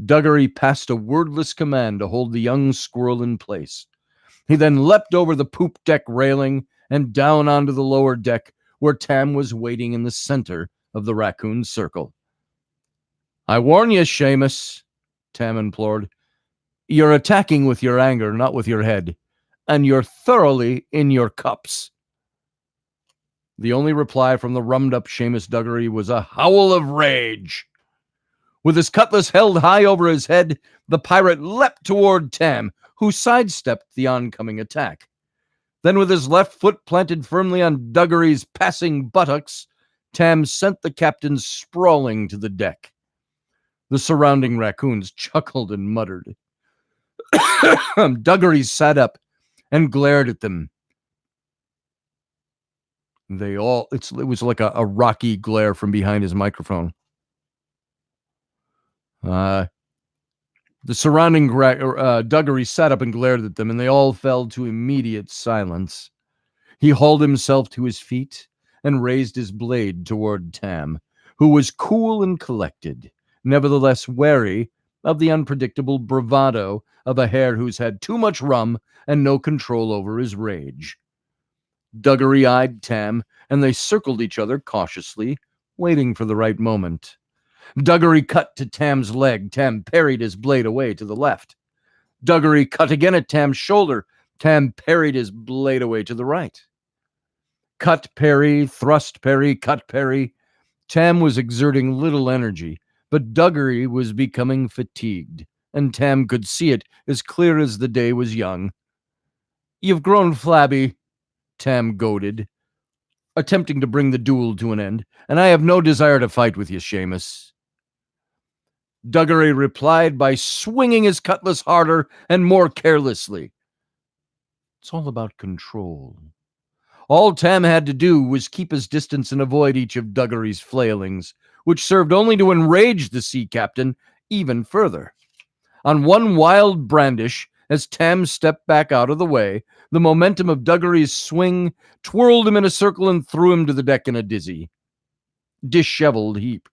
Duggery passed a wordless command to hold the young squirrel in place. He then leapt over the poop deck railing and down onto the lower deck, where Tam was waiting in the center of the raccoon circle. "I warn you, Seamus," Tam implored. "You're attacking with your anger, not with your head, and you're thoroughly in your cups." The only reply from the rummed-up Seamus Duggery was a howl of rage. With his cutlass held high over his head, the pirate leapt toward Tam, who sidestepped the oncoming attack. Then, with his left foot planted firmly on Duggery's passing buttocks, Tam sent the captain sprawling to the deck. The surrounding raccoons chuckled and muttered. Duggery sat up and glared at them. It was like a rocky glare from behind his microphone. The surrounding Duggery sat up and glared at them, and they all fell to immediate silence. He hauled himself to his feet and raised his blade toward Tam, who was cool and collected, nevertheless wary of the unpredictable bravado of a hare who's had too much rum and no control over his rage. Duggery eyed Tam, and they circled each other cautiously, waiting for the right moment. Duggery cut to Tam's leg. Tam parried his blade away to the left. Duggery cut again at Tam's shoulder. Tam parried his blade away to the right. Cut, parry, thrust, parry, cut, parry. Tam was exerting little energy, but Duggery was becoming fatigued, and Tam could see it as clear as the day was young. "You've grown flabby," Tam goaded, attempting to bring the duel to an end, "and I have no desire to fight with you, Seamus." Duggery replied by swinging his cutlass harder and more carelessly. It's all about control. All Tam had to do was keep his distance and avoid each of Duggery's flailings, which served only to enrage the sea captain even further. On one wild brandish, as Tam stepped back out of the way, the momentum of Duggery's swing twirled him in a circle and threw him to the deck in a disheveled heap.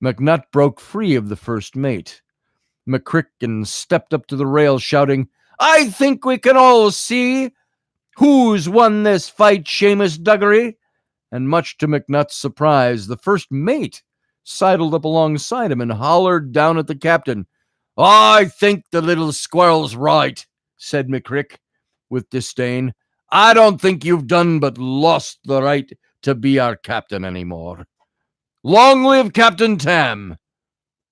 McNutt broke free of the first mate. McCricken stepped up to the rail, shouting, "I think we can all see who's won this fight, Seamus Duggery." And much to McNutt's surprise, the first mate sidled up alongside him and hollered down at the captain. "I think the little squirrel's right," said McCrick with disdain. "I don't think you've done but lost the right to be our captain anymore. Long live Captain Tam!"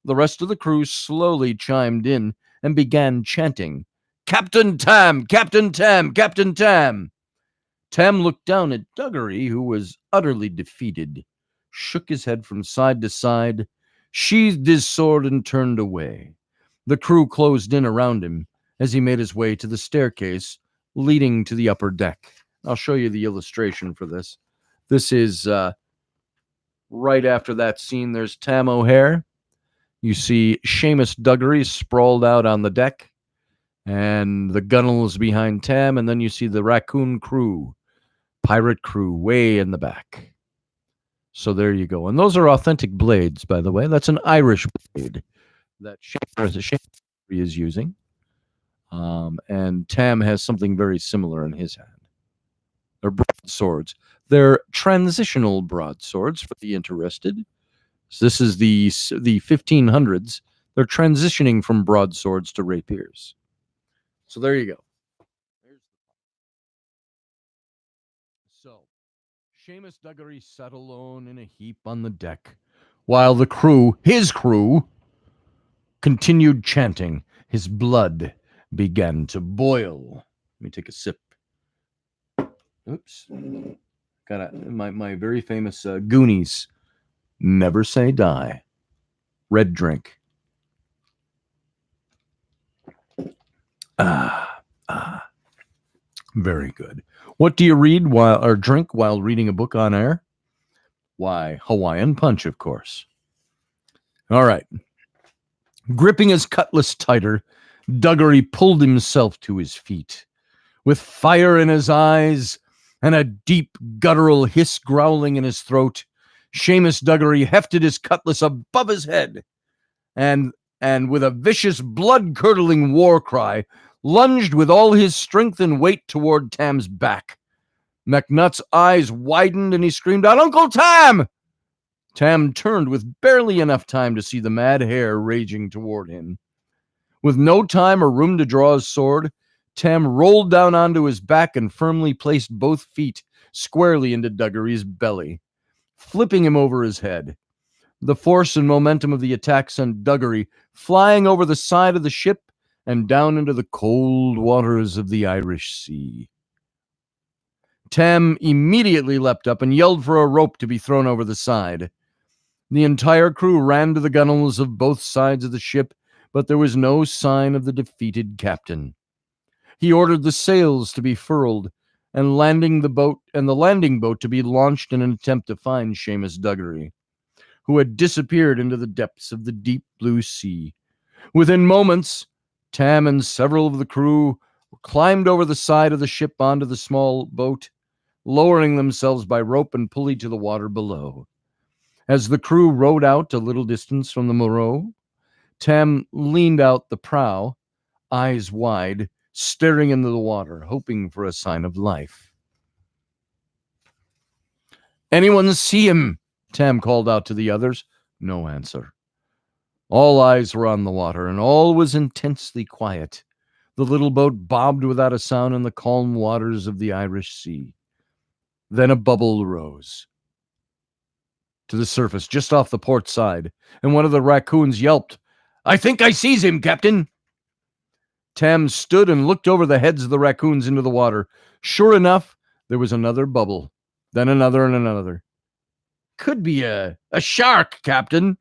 The rest of the crew slowly chimed in and began chanting, "Captain Tam! Captain Tam! Captain Tam!" Tam looked down at Duggery, who was utterly defeated, shook his head from side to side, sheathed his sword, and turned away. The crew closed in around him as he made his way to the staircase leading to the upper deck. I'll show you the illustration for this. This is right after that scene. There's Tam O'Hare. You see Seamus Duggery sprawled out on the deck, and the gunwale is behind Tam, and then you see the raccoon crew, pirate crew, way in the back. So there you go. And those are authentic blades, by the way. That's an Irish blade that Seamus is using. And Tam has something very similar in his hand. They're broadswords. They're transitional broadswords for the interested. So this is the 1500s. They're transitioning from broadswords to rapiers. So there you go. So Seamus Duggery sat alone in a heap on the deck, while the crew, his crew, continued chanting. His blood began to boil. Let me take a sip. Oops. Got my very famous Goonies. Never say die. Red drink. Very good. What do you read or drink while reading a book on air? Why, Hawaiian Punch, of course. All right. Gripping his cutlass tighter, Duggery pulled himself to his feet. With fire in his eyes and a deep guttural hiss growling in his throat, Seamus Duggery hefted his cutlass above his head and with a vicious, blood-curdling war cry, lunged with all his strength and weight toward Tam's back. McNutt's eyes widened and he screamed out, "Uncle Tam!" Tam turned with barely enough time to see the mad hare raging toward him. With no time or room to draw his sword, Tam rolled down onto his back and firmly placed both feet squarely into Duggery's belly, flipping him over his head. The force and momentum of the attack sent Duggery flying over the side of the ship and down into the cold waters of the Irish Sea. Tam immediately leapt up and yelled for a rope to be thrown over the side. The entire crew ran to the gunwales of both sides of the ship, but there was no sign of the defeated captain. He ordered the sails to be furled and the landing boat to be launched in an attempt to find Seamus Duggery, who had disappeared into the depths of the deep blue sea. Within moments, Tam and several of the crew climbed over the side of the ship onto the small boat, lowering themselves by rope and pulley to the water below. As the crew rowed out a little distance from the Moreau, Tam leaned out the prow, eyes wide, staring into the water, hoping for a sign of life. "Anyone see him?" Tam called out to the others. No answer. All eyes were on the water, and all was intensely quiet. The little boat bobbed without a sound in the calm waters of the Irish Sea. Then a bubble rose to the surface just off the port side, and one of the raccoons yelped, "I think I sees him, Captain." Tam stood and looked over the heads of the raccoons into the water. Sure enough, there was another bubble, then another and another. "Could be a shark, Captain,"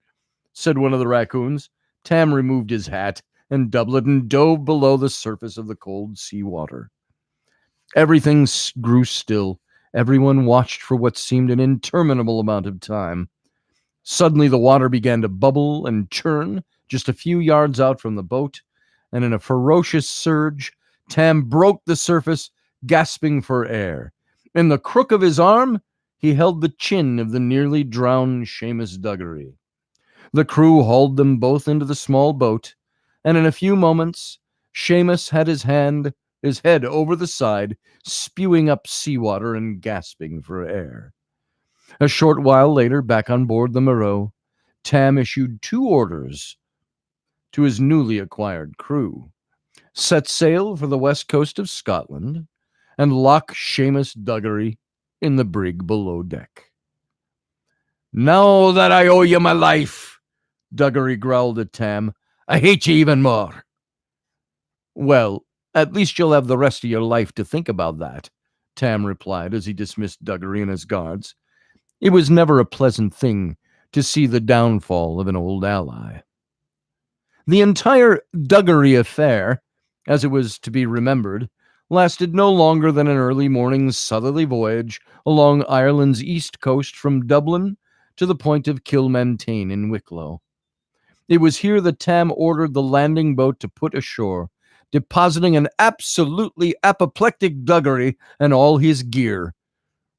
said one of the raccoons. Tam removed his hat and doublet and dove below the surface of the cold sea water. Everything grew still. Everyone watched for what seemed an interminable amount of time. Suddenly the water began to bubble and churn just a few yards out from the boat, and in a ferocious surge, Tam broke the surface, gasping for air. In the crook of his arm, he held the chin of the nearly drowned Seamus Duggery. The crew hauled them both into the small boat, and in a few moments, Seamus had his head over the side, spewing up seawater and gasping for air. A short while later, back on board the Moreau, Tam issued 2 orders to his newly acquired crew: set sail for the west coast of Scotland, and lock Seamus Duggery in the brig below deck. "Now that I owe you my life," Duggery growled at Tam, "I hate you even more." "Well, at least you'll have the rest of your life to think about that," Tam replied as he dismissed Duggery and his guards. It was never a pleasant thing to see the downfall of an old ally. The entire Duggery affair, as it was to be remembered, lasted no longer than an early morning southerly voyage along Ireland's east coast from Dublin to the point of Kilmantane in Wicklow. It was here that Tam ordered the landing boat to put ashore, depositing an absolutely apoplectic Duggery and all his gear,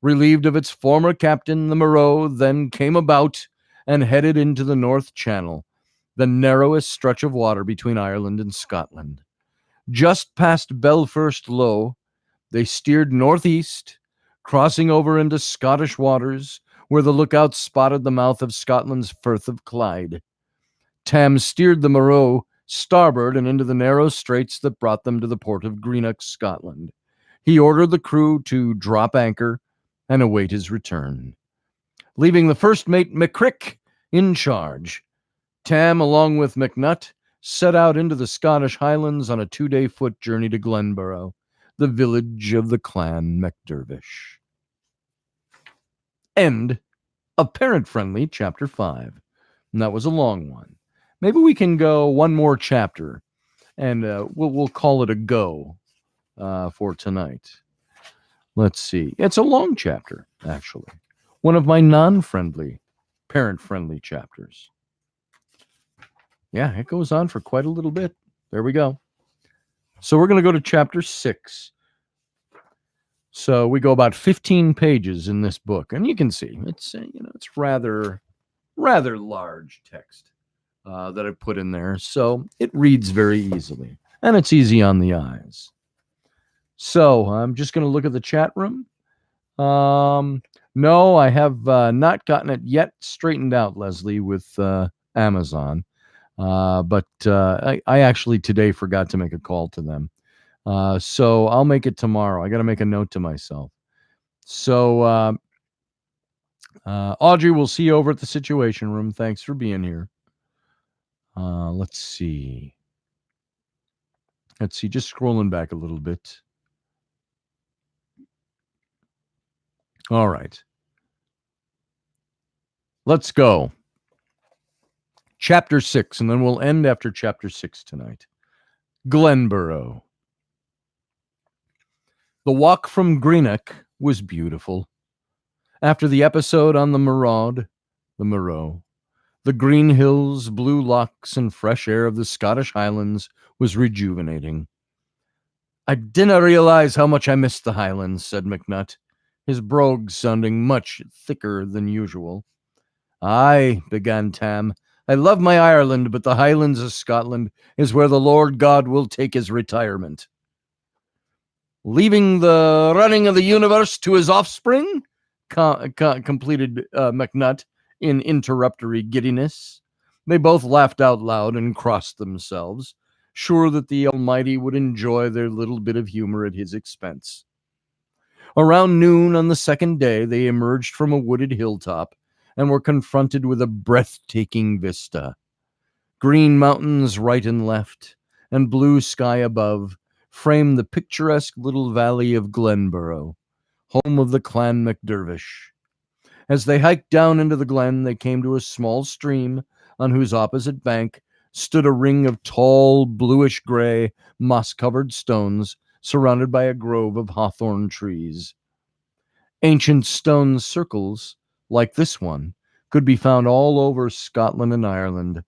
Relieved of its former captain, the Moreau then came about and headed into the North Channel, the narrowest stretch of water between Ireland and Scotland. Just past Belfirst Low, they steered northeast, crossing over into Scottish waters, where the lookout spotted the mouth of Scotland's Firth of Clyde. Tam steered the Moreau starboard and into the narrow straits that brought them to the port of Greenock, Scotland. He ordered the crew to drop anchor and await his return. Leaving the first mate McCrick in charge, Tam, along with McNutt, set out into the Scottish Highlands on a 2-day foot journey to Glenborough, the village of the clan MacDervish. End of Parent Friendly Chapter 5. And that was a long one. Maybe we can go one more chapter, and we'll call it a go for tonight. Let's see. It's a long chapter, actually. One of my non-friendly, parent-friendly chapters. Yeah, it goes on for quite a little bit. There we go. So we're going to go to chapter 6. So we go about 15 pages in this book, and you can see it's it's rather large text that I put in there, so it reads very easily, and it's easy on the eyes. So I'm just going to look at the chat room. No, I have not gotten it yet straightened out, Leslie, with Amazon. But I actually today forgot to make a call to them. So I'll make it tomorrow. I got to make a note to myself. So Audrey, we'll see you over at the Situation Room. Thanks for being here. Let's see. Just scrolling back a little bit. All right. Let's go. Chapter 6, and then we'll end after Chapter 6 tonight. Glenborough. The walk from Greenock was beautiful. After the episode on the Moreau, the green hills, blue lochs, and fresh air of the Scottish Highlands was rejuvenating. I dinna realize how much I missed the Highlands, said McNutt, his brogue sounding much thicker than usual. Aye, began Tam, I love my Ireland, but the Highlands of Scotland is where the Lord God will take his retirement. Leaving the running of the universe to his offspring? Completed McNutt in interruptory giddiness. They both laughed out loud and crossed themselves, sure that the Almighty would enjoy their little bit of humor at his expense. Around noon on the second day, they emerged from a wooded hilltop and were confronted with a breathtaking vista. Green mountains right and left, and blue sky above, framed the picturesque little valley of Glenborough, home of the clan MacDervish. As they hiked down into the glen, they came to a small stream on whose opposite bank stood a ring of tall, bluish-gray, moss-covered stones surrounded by a grove of hawthorn trees. Ancient stone circles, like this one, could be found all over Scotland and Ireland,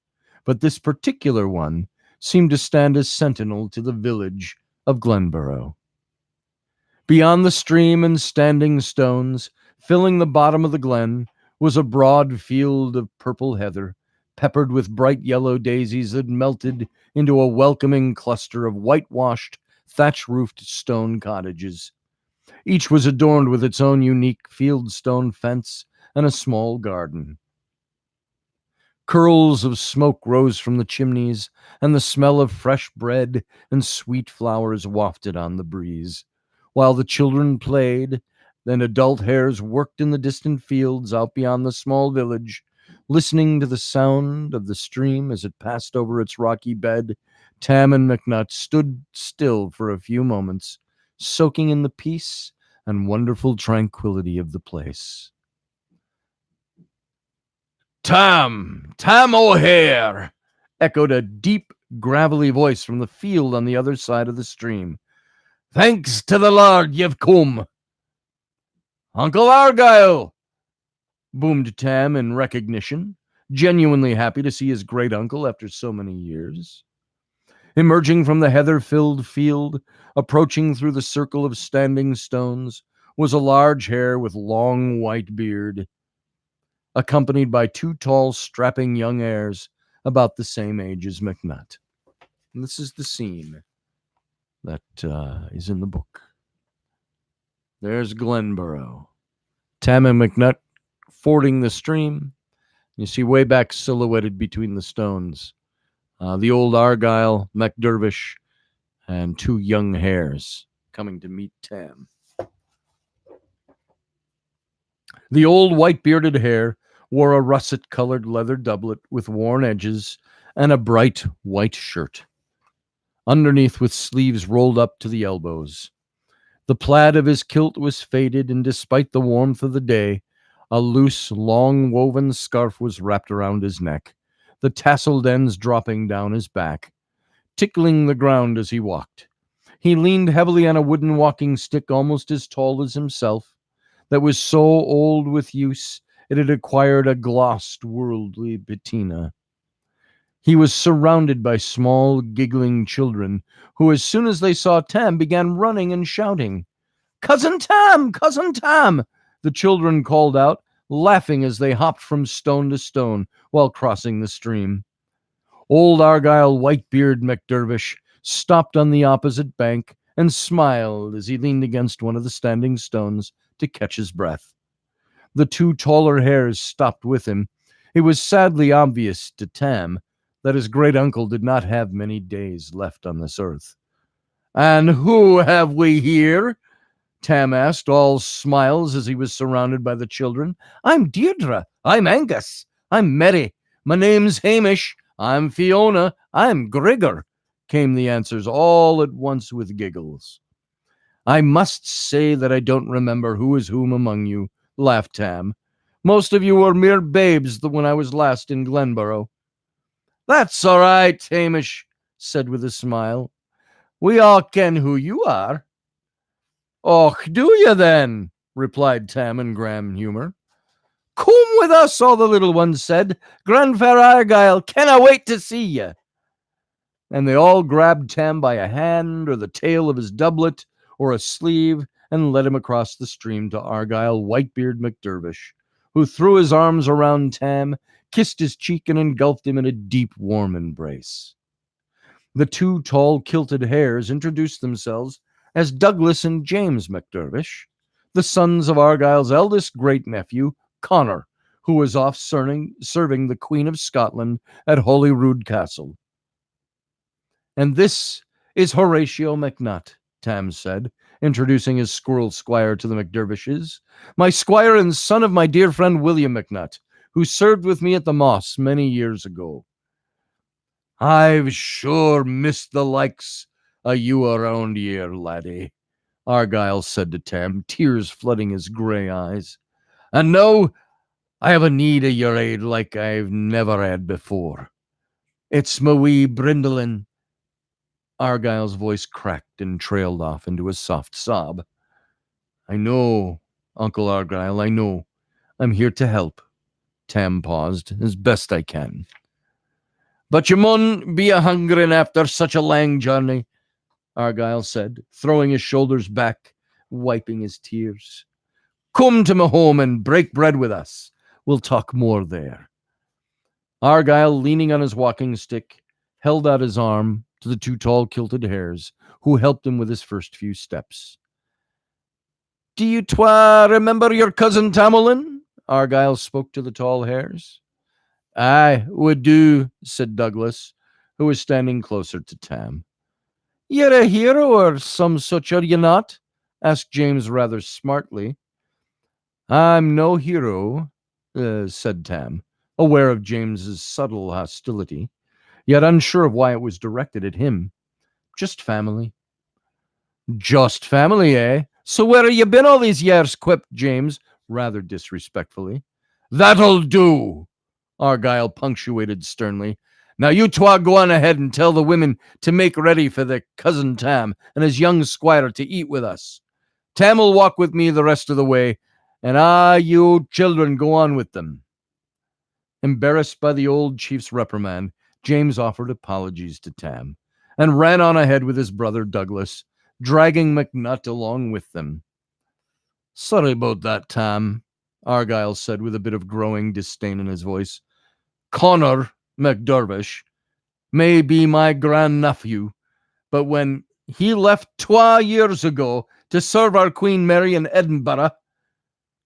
but this particular one seemed to stand as sentinel to the village of Glenborough. Beyond the stream and standing stones, filling the bottom of the glen, was a broad field of purple heather, peppered with bright yellow daisies that melted into a welcoming cluster of whitewashed, thatch-roofed stone cottages. Each was adorned with its own unique fieldstone fence and a small garden. Curls of smoke rose from the chimneys, and the smell of fresh bread and sweet flowers wafted on the breeze. While the children played, and adult hares worked in the distant fields out beyond the small village, listening to the sound of the stream as it passed over its rocky bed, Tam and McNutt stood still for a few moments, soaking in the peace and wonderful tranquility of the place. Tam O'Hare, echoed a deep, gravelly voice from the field on the other side of the stream. Thanks to the Lord you've come. Uncle Argyle, boomed Tam in recognition, genuinely happy to see his great-uncle after so many years. Emerging from the heather-filled field, approaching through the circle of standing stones, was a large hare with long white beard, accompanied by two tall, strapping young heirs about the same age as McNutt. And this is the scene that is in the book. There's Glenborough. Tam and McNutt fording the stream. You see way back silhouetted between the stones the old Argyle, MacDervish, and two young hares coming to meet Tam. The old white-bearded hare wore a russet-colored leather doublet with worn edges and a bright white shirt, underneath with sleeves rolled up to the elbows. The plaid of his kilt was faded, and despite the warmth of the day, a loose, long-woven scarf was wrapped around his neck, the tasseled ends dropping down his back, tickling the ground as he walked. He leaned heavily on a wooden walking stick almost as tall as himself, that was so old with use it had acquired a glossed, worldly patina. He was surrounded by small, giggling children, who, as soon as they saw Tam, began running and shouting. "Cousin Tam! Cousin Tam!" the children called out, laughing as they hopped from stone to stone while crossing the stream. Old Argyle Whitebeard MacDervish stopped on the opposite bank and smiled as he leaned against one of the standing stones to catch his breath. The two taller hares stopped with him. It was sadly obvious to Tam that his great-uncle did not have many days left on this earth. "And who have we here?" Tam asked, all smiles as he was surrounded by the children. "I'm Deirdre. I'm Angus. I'm Mary. My name's Hamish. I'm Fiona. I'm Grigor," came the answers all at once with giggles. "I must say that I don't remember who is whom among you," laughed Tam. "Most of you were mere babes when I was last in Glenborough." "That's all right," Hamish said with a smile. "We all ken who you are." "Och, do you then?" replied Tam in grand humour. "Come with us," all the little ones said. "Grandfair Argyle canna wait to see ye." And they all grabbed Tam by a hand or the tail of his doublet or a sleeve and led him across the stream to Argyle Whitebeard MacDervish, who threw his arms around Tam, kissed his cheek, and engulfed him in a deep, warm embrace. The two tall, kilted hares introduced themselves as Douglas and James MacDervish, the sons of Argyle's eldest great-nephew, Connor, who was off serving the Queen of Scotland at Holyrood Castle. "And this is Horatio McNutt," Tam said, introducing his squirrel squire to the MacDervishes. "My squire and son of my dear friend William McNutt, who served with me at the Moss many years ago." "I've sure missed the likes o' you around here, laddie," Argyle said to Tam, tears flooding his grey eyes. "And now I have a need of your aid like I've never had before. It's my wee Brindlin." Argyle's voice cracked and trailed off into a soft sob. "I know, Uncle Argyle, I know. I'm here to help." Tam paused, "as best I can." "But you mun be a-hungering after such a lang journey," Argyle said, throwing his shoulders back, wiping his tears. "Come to my home and break bread with us. We'll talk more there." Argyle, leaning on his walking stick, held out his arm to the two tall kilted hares, who helped him with his first few steps. "Do you twa remember your cousin Tamerlane?" Argyle spoke to the tall hares. "Aye, we do," said Douglas, who was standing closer to Tam. "You're a hero or some such, are you not?" asked James rather smartly. "I'm no hero," said Tam, aware of James's subtle hostility, yet unsure of why it was directed at him. "Just family." "Just family, eh? So where have you been all these years?" quipped James, rather disrespectfully. "That'll do," Argyle punctuated sternly. "Now you twa go on ahead and tell the women to make ready for their cousin Tam and his young squire to eat with us. Tam will walk with me the rest of the way, and you children go on with them." Embarrassed by the old chief's reprimand, James offered apologies to Tam and ran on ahead with his brother Douglas, dragging McNutt along with them. Sorry about that, Tam, Argyle said with a bit of growing disdain in his voice. Connor MacDervish may be my grandnephew, but when he left 2 years ago to serve our Queen Mary in Edinburgh,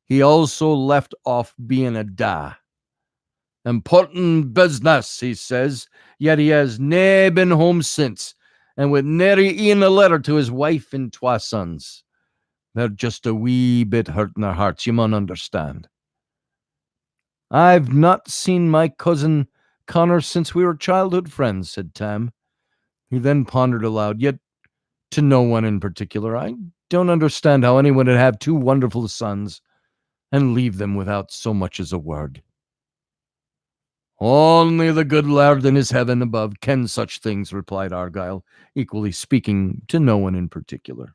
he also left off being a da. Important business, he says, yet he has nae been home since, and with nary e'en a letter to his wife and twa sons. They're just a wee bit hurt in their hearts, you mun understand. I've not seen my cousin Connor since we were childhood friends, said Tam. He then pondered aloud, yet to no one in particular. I don't understand how anyone would have two wonderful sons and leave them without so much as a word. Only the good Lord in his heaven above kens such things, replied Argyle, equally speaking to no one in particular.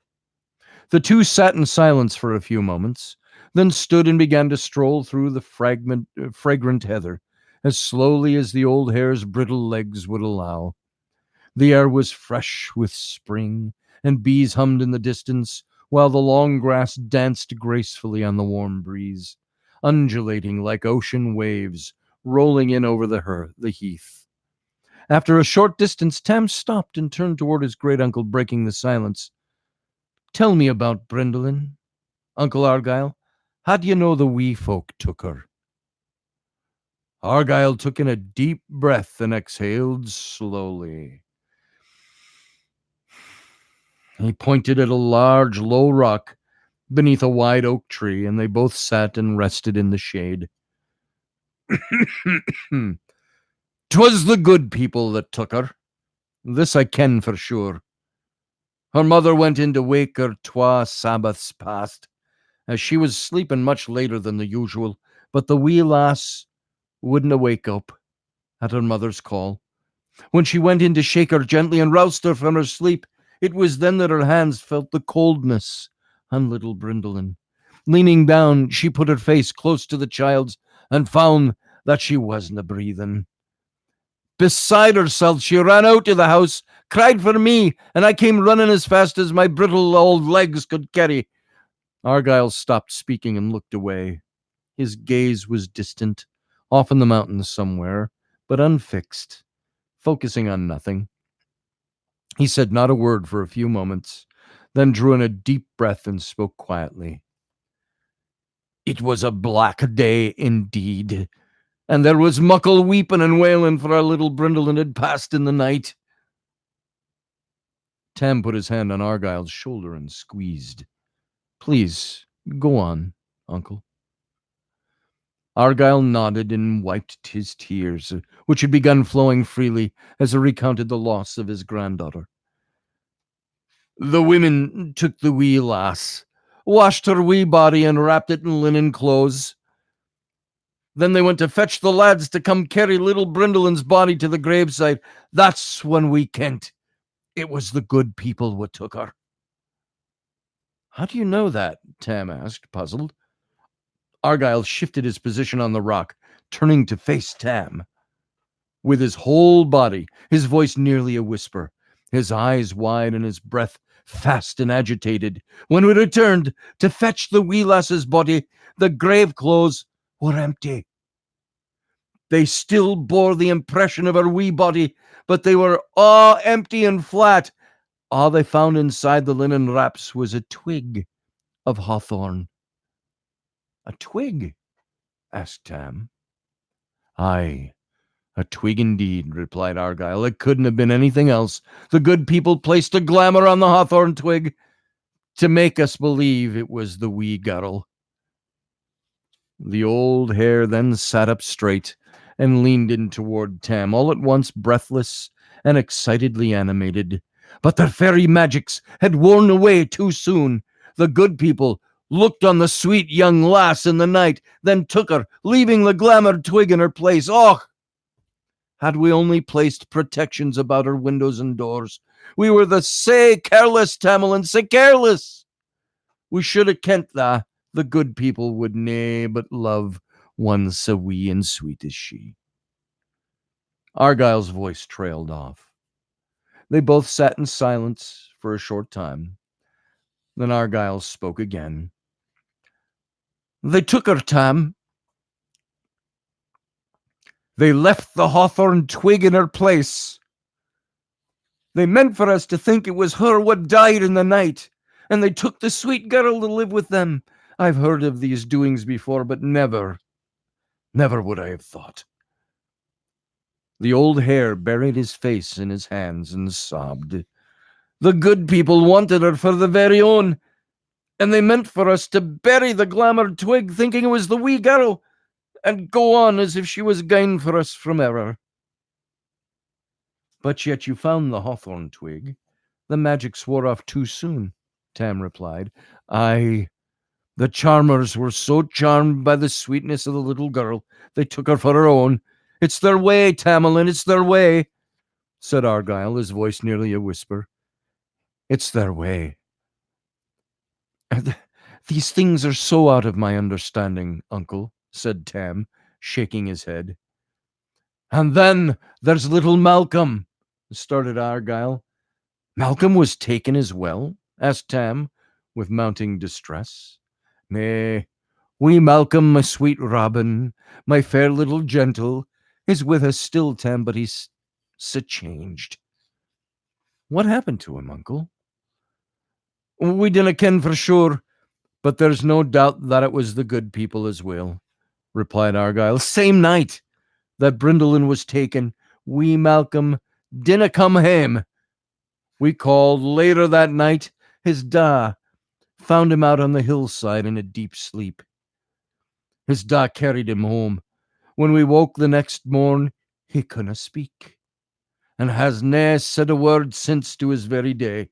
The two sat in silence for a few moments, then stood and began to stroll through the fragrant heather, as slowly as the old hare's brittle legs would allow. The air was fresh with spring, and bees hummed in the distance, while the long grass danced gracefully on the warm breeze, undulating like ocean waves rolling in over the heath. After a short distance, Tam stopped and turned toward his great uncle, breaking the silence. Tell me about Brindlin, Uncle Argyle. How do you know the wee folk took her? Argyle took in a deep breath and exhaled slowly. He pointed at a large, low rock beneath a wide oak tree, and they both sat and rested in the shade. 'Twas the good people that took her. This I ken for sure. Her mother went in to wake her 2 Sabbaths past, as she was sleeping much later than the usual, but the wee lass wouldna wake up at her mother's call. When she went in to shake her gently and roused her from her sleep, it was then that her hands felt the coldness on little Brindlin. Leaning down, she put her face close to the child's and found that she wasna breathing. Beside herself, she ran out to the house, cried for me, and I came running as fast as my brittle old legs could carry. Argyle stopped speaking and looked away. His gaze was distant, off in the mountains somewhere, but unfixed, focusing on nothing. He said not a word for a few moments, then drew in a deep breath and spoke quietly. It was a black day indeed, and there was muckle weeping and wailing for our little Brindlin had passed in the night. Tam put his hand on Argyle's shoulder and squeezed. Please, go on, uncle. Argyle nodded and wiped his tears, which had begun flowing freely as he recounted the loss of his granddaughter. The women took the wee lass, washed her wee body and wrapped it in linen clothes. Then they went to fetch the lads to come carry little Brindlin's body to the graveside. That's when we kent it was the good people what took her. How do you know that? Tam asked, puzzled. Argyle shifted his position on the rock, turning to face Tam. With his whole body, his voice nearly a whisper, his eyes wide and his breath fast and agitated. When we returned to fetch the wee lass's body, the grave clothes were empty. They still bore the impression of her wee body, but they were all empty and flat. All they found inside the linen wraps was a twig of hawthorn. A twig? Asked Tam. Aye, a twig indeed, replied Argyle. It couldn't have been anything else. The good people placed a glamour on the hawthorn twig to make us believe it was the wee girl. The old hare then sat up straight and leaned in toward Tam, all at once breathless and excitedly animated. But their fairy magics had worn away too soon. The good people looked on the sweet young lass in the night, then took her, leaving the glamoured twig in her place. Oh, had we only placed protections about her windows and doors. We were the sae careless, Tamerlane, sae careless. We should have kent the good people would nae but love one so wee and sweet as she. Argyle's voice trailed off. They both sat in silence for a short time. Then Argyle spoke again. They took her, Tam. They left the hawthorn twig in her place. They meant for us to think it was her what died in the night, and they took the sweet girl to live with them. I've heard of these doings before, but never would I have thought. The old hare buried his face in his hands and sobbed. The good people wanted her for the very own, and they meant for us to bury the glamoured twig, thinking it was the wee girl, and go on as if she was gane for us from error. But yet you found the hawthorn twig. The magic swore off too soon, Tam replied. Aye, the charmers were so charmed by the sweetness of the little girl, they took her for her own. It's their way, Tamerlane, it's their way, said Argyle, his voice nearly a whisper. It's their way. These things are so out of my understanding, uncle, said Tam, shaking his head. And then there's little Malcolm, started Argyle. Malcolm was taken as well? Asked Tam, with mounting distress. Nay, wee Malcolm, my sweet Robin, my fair little gentle, is with us still, Tam, but he's so changed. What happened to him, uncle? We dinna ken for sure, but there's no doubt that it was the good people as well, replied Argyle. Same night that Brindlin was taken, wee Malcolm dinna come hame. We called later that night. His da found him out on the hillside in a deep sleep. His da carried him home. When we woke the next morn, he couldna speak, and has nae said a word since to his very day.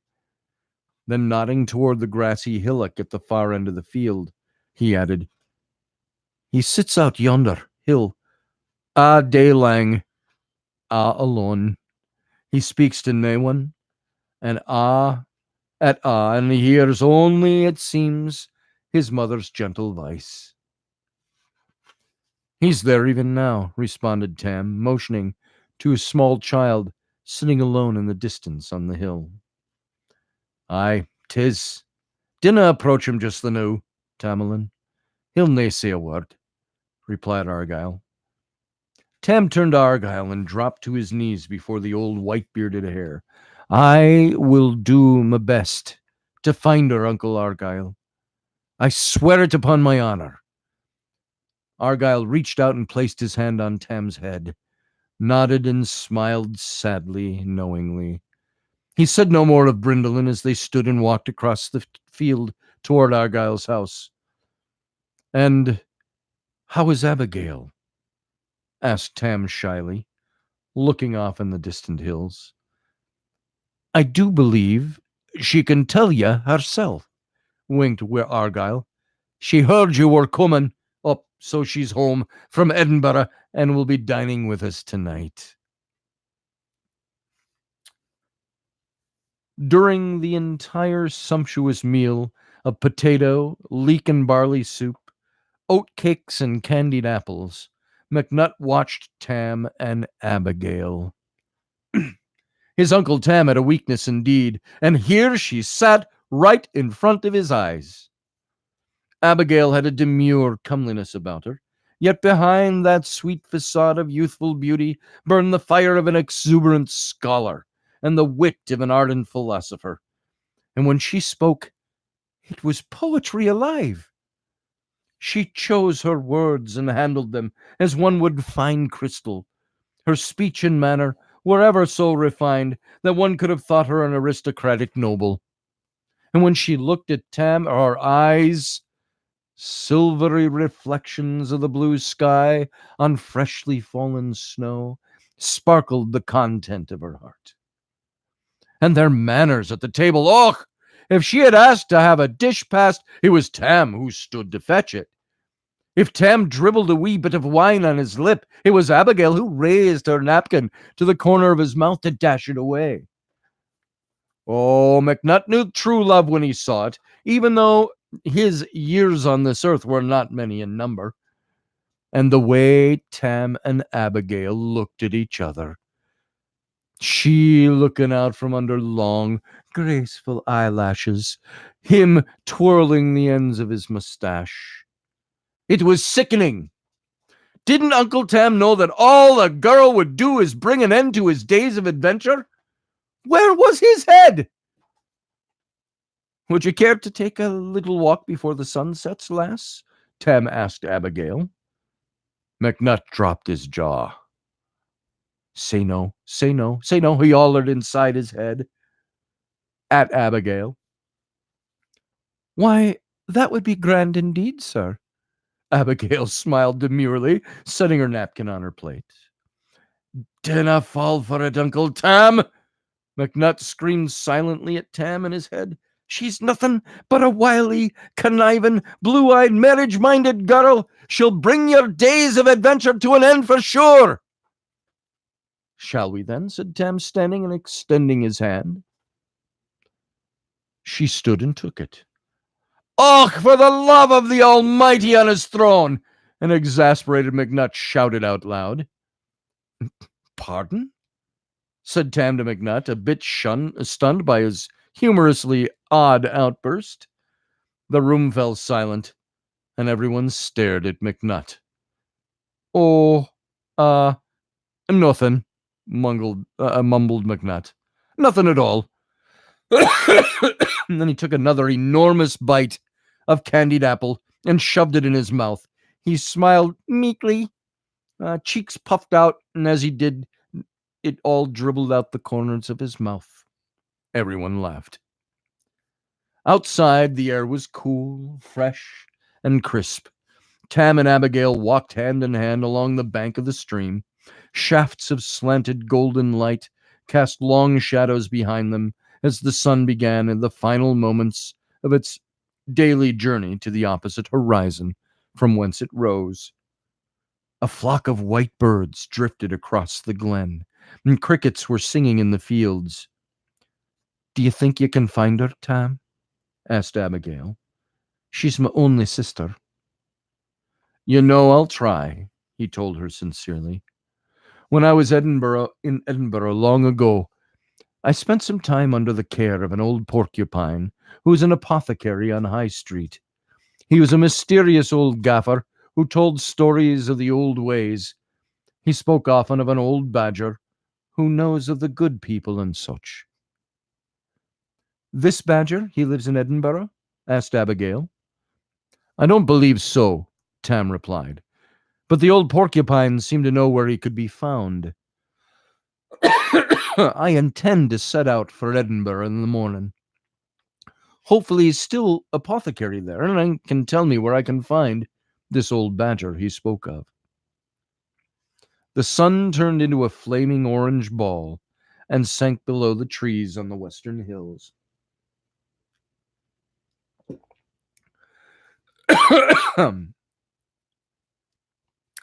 Then nodding toward the grassy hillock at the far end of the field, he added, He sits out yonder hill, day lang, alone. He speaks to nae one, and and he hears only, it seems, his mother's gentle voice. He's there even now, responded Tam, motioning to a small child sitting alone in the distance on the hill. Aye, 'tis. Dinna approach him just the noo, Tamerlane. He'll nae say a word, replied Argyle. Tam turned to Argyle and dropped to his knees before the old white-bearded hare. I will do my best to find her, Uncle Argyle. I swear it upon my honor. Argyle reached out and placed his hand on Tam's head, nodded and smiled sadly, knowingly. He said no more of Brindlin as they stood and walked across the field toward Argyle's house. And how is Abigail? Asked Tam shyly, looking off in the distant hills. I do believe she can tell you herself, winked Argyle. She heard you were coming up, so she's home from Edinburgh and will be dining with us tonight. During the entire sumptuous meal of potato, leek and barley soup, oat cakes, and candied apples, McNutt watched Tam and Abigail. His Uncle Tam had a weakness indeed, and here she sat right in front of his eyes. Abigail had a demure comeliness about her, yet behind that sweet facade of youthful beauty burned the fire of an exuberant scholar and the wit of an ardent philosopher. And when she spoke, it was poetry alive. She chose her words and handled them as one would fine crystal. Her speech and manner were ever so refined that one could have thought her an aristocratic noble. And when she looked at Tam, her eyes, silvery reflections of the blue sky on freshly fallen snow, sparkled the content of her heart. And their manners at the table, oh, if she had asked to have a dish passed, it was Tam who stood to fetch it. If Tam dribbled a wee bit of wine on his lip, it was Abigail who raised her napkin to the corner of his mouth to dash it away. Oh, McNutt knew true love when he saw it, even though his years on this earth were not many in number. And the way Tam and Abigail looked at each other, she looking out from under long, graceful eyelashes, him twirling the ends of his mustache. It was sickening. Didn't Uncle Tam know that all a girl would do is bring an end to his days of adventure? Where was his head? Would you care to take a little walk before the sun sets, lass? Tam asked Abigail. McNutt dropped his jaw. Say no, say no, say no, he hollered inside his head at Abigail. Why, that would be grand indeed, sir. Abigail smiled demurely, setting her napkin on her plate. Dinna fall for it, Uncle Tam. McNutt screamed silently at Tam in his head. She's nothing but a wily, conniving, blue-eyed, marriage-minded girl. She'll bring your days of adventure to an end for sure. Shall we then? Said Tam, standing and extending his hand. She stood and took it. Och, for the love of the Almighty on his throne! An exasperated McNutt shouted out loud. Pardon? Said Tam to McNutt, a bit stunned by his humorously odd outburst. The room fell silent, and everyone stared at McNutt. Oh, nothing, mumbled McNutt. Nothing at all. And then he took another enormous bite of candied apple and shoved it in his mouth. He smiled meekly, cheeks puffed out, and as he did, it all dribbled out the corners of his mouth. Everyone laughed. Outside, the air was cool, fresh, and crisp. Tam and Abigail walked hand in hand along the bank of the stream. Shafts of slanted golden light cast long shadows behind them as the sun began in the final moments of its daily journey to the opposite horizon from whence it rose. A flock of white birds drifted across the glen, and crickets were singing in the fields. Do you think you can find her, Tam? Asked Abigail. She's my only sister. You know I'll try, he told her sincerely. When I was in Edinburgh long ago, I spent some time under the care of an old porcupine who was an apothecary on High Street. He was a mysterious old gaffer who told stories of the old ways. He spoke often of an old badger who knows of the good people and such. This badger, he lives in Edinburgh? Asked Abigail. I don't believe so, Tam replied. But the old porcupine seemed to know where he could be found. I intend to set out for Edinburgh in the morning. Hopefully he's still apothecary there, and can tell me where I can find this old badger he spoke of. The sun turned into a flaming orange ball and sank below the trees on the western hills.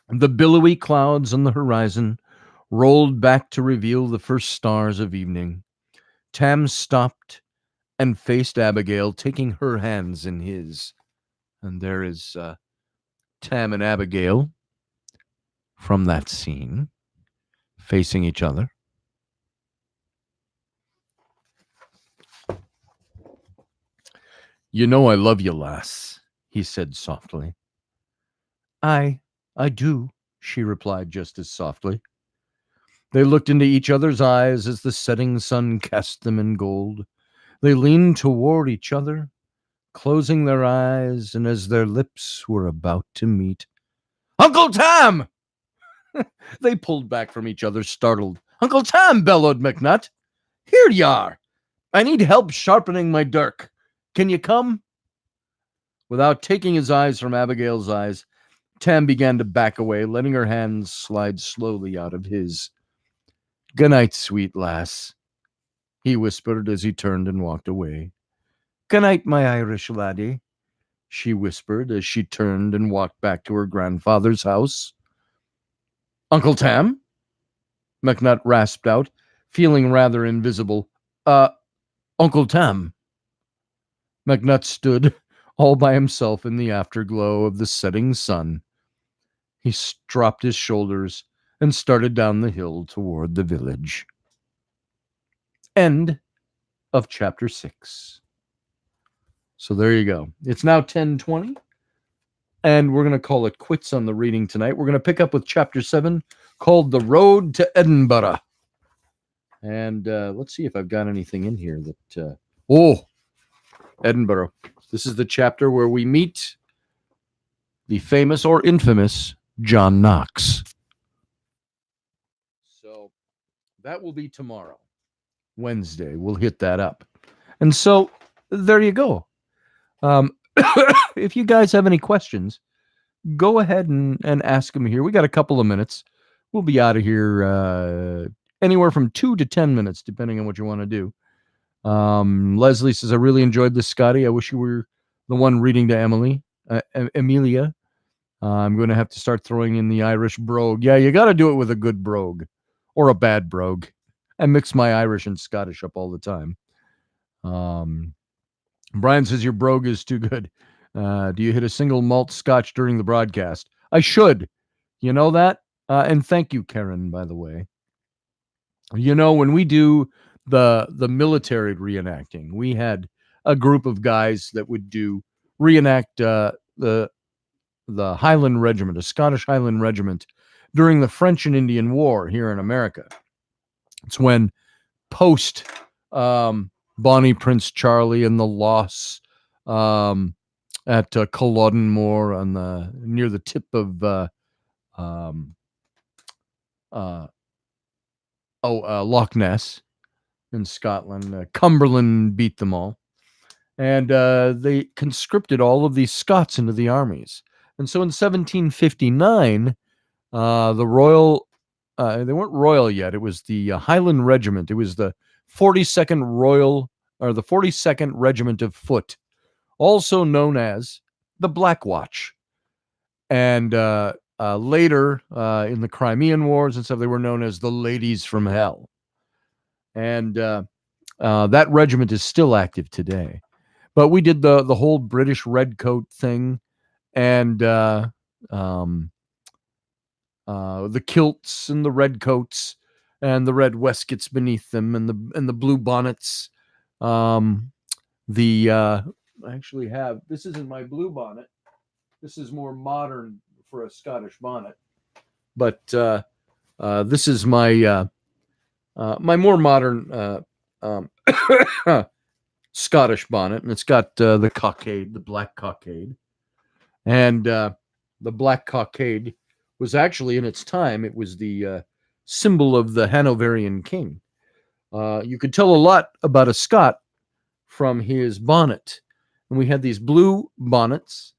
The billowy clouds on the horizon rolled back to reveal the first stars of evening. Tam stopped and faced Abigail, taking her hands in his. And there is Tam and Abigail from that scene, facing each other. You know I love you, lass, he said softly. I do, she replied just as softly. They looked into each other's eyes as the setting sun cast them in gold. They leaned toward each other, closing their eyes, and as their lips were about to meet, Uncle Tam! They pulled back from each other, startled. Uncle Tam, bellowed McNutt. Here you are. I need help sharpening my dirk. Can you come? Without taking his eyes from Abigail's eyes, Tam began to back away, letting her hands slide slowly out of his. Good night, sweet lass, he whispered as he turned and walked away. Good night, my Irish laddie, she whispered as she turned and walked back to her grandfather's house. Uncle Tam? McNutt rasped out, feeling rather invisible. Uncle Tam. McNutt stood all by himself in the afterglow of the setting sun. He dropped his shoulders and started down the hill toward the village. End of chapter 6. So there you go. It's now 10:20, And we're going to call it quits on the reading tonight. We're going to pick up with chapter 7 called The Road to Edinburgh. And let's see if I've got anything in here that. Edinburgh. This is the chapter where we meet the famous or infamous John Knox. So that will be tomorrow, Wednesday. We'll hit that up. And so there you go. If you guys have any questions, go ahead and ask them here. We got a couple of minutes. We'll be out of here anywhere from 2 to 10 minutes, depending on what you want to do. Leslie says, I really enjoyed this, Scotty. I wish you were the one reading to Amelia. I'm going to have to start throwing in the Irish brogue. Yeah, you got to do it with a good brogue or a bad brogue. I mix my Irish and Scottish up all the time. Brian says, your brogue is too good. Do you hit a single malt scotch during the broadcast? I should. You know that? And thank you, Karen, by the way. You know, when we do the military reenacting, we had a group of guys that would reenact the Highland Regiment, a Scottish Highland Regiment, during the French and Indian War here in America. It's when post Bonnie Prince Charlie and the loss at Culloden Moor near the tip of Loch Ness in Scotland. Cumberland beat them all. And they conscripted all of these Scots into the armies. And so in 1759, the Royal, they weren't Royal yet, it was the Highland Regiment. It was the 42nd Royal, or the 42nd Regiment of Foot, also known as the Black Watch. And later, in the Crimean Wars and stuff, they were known as the Ladies from Hell. And that regiment is still active today. But we did the whole British redcoat thing, and the kilts and the redcoats and the red waistcoats beneath them, and the blue bonnets. I actually have, this isn't my blue bonnet. This is more modern for a Scottish bonnet, but this is my my more modern Scottish bonnet, and it's got the cockade, the black cockade. And the black cockade was actually, in its time, it was the symbol of the Hanoverian king. You could tell a lot about a Scot from his bonnet. And we had these blue bonnets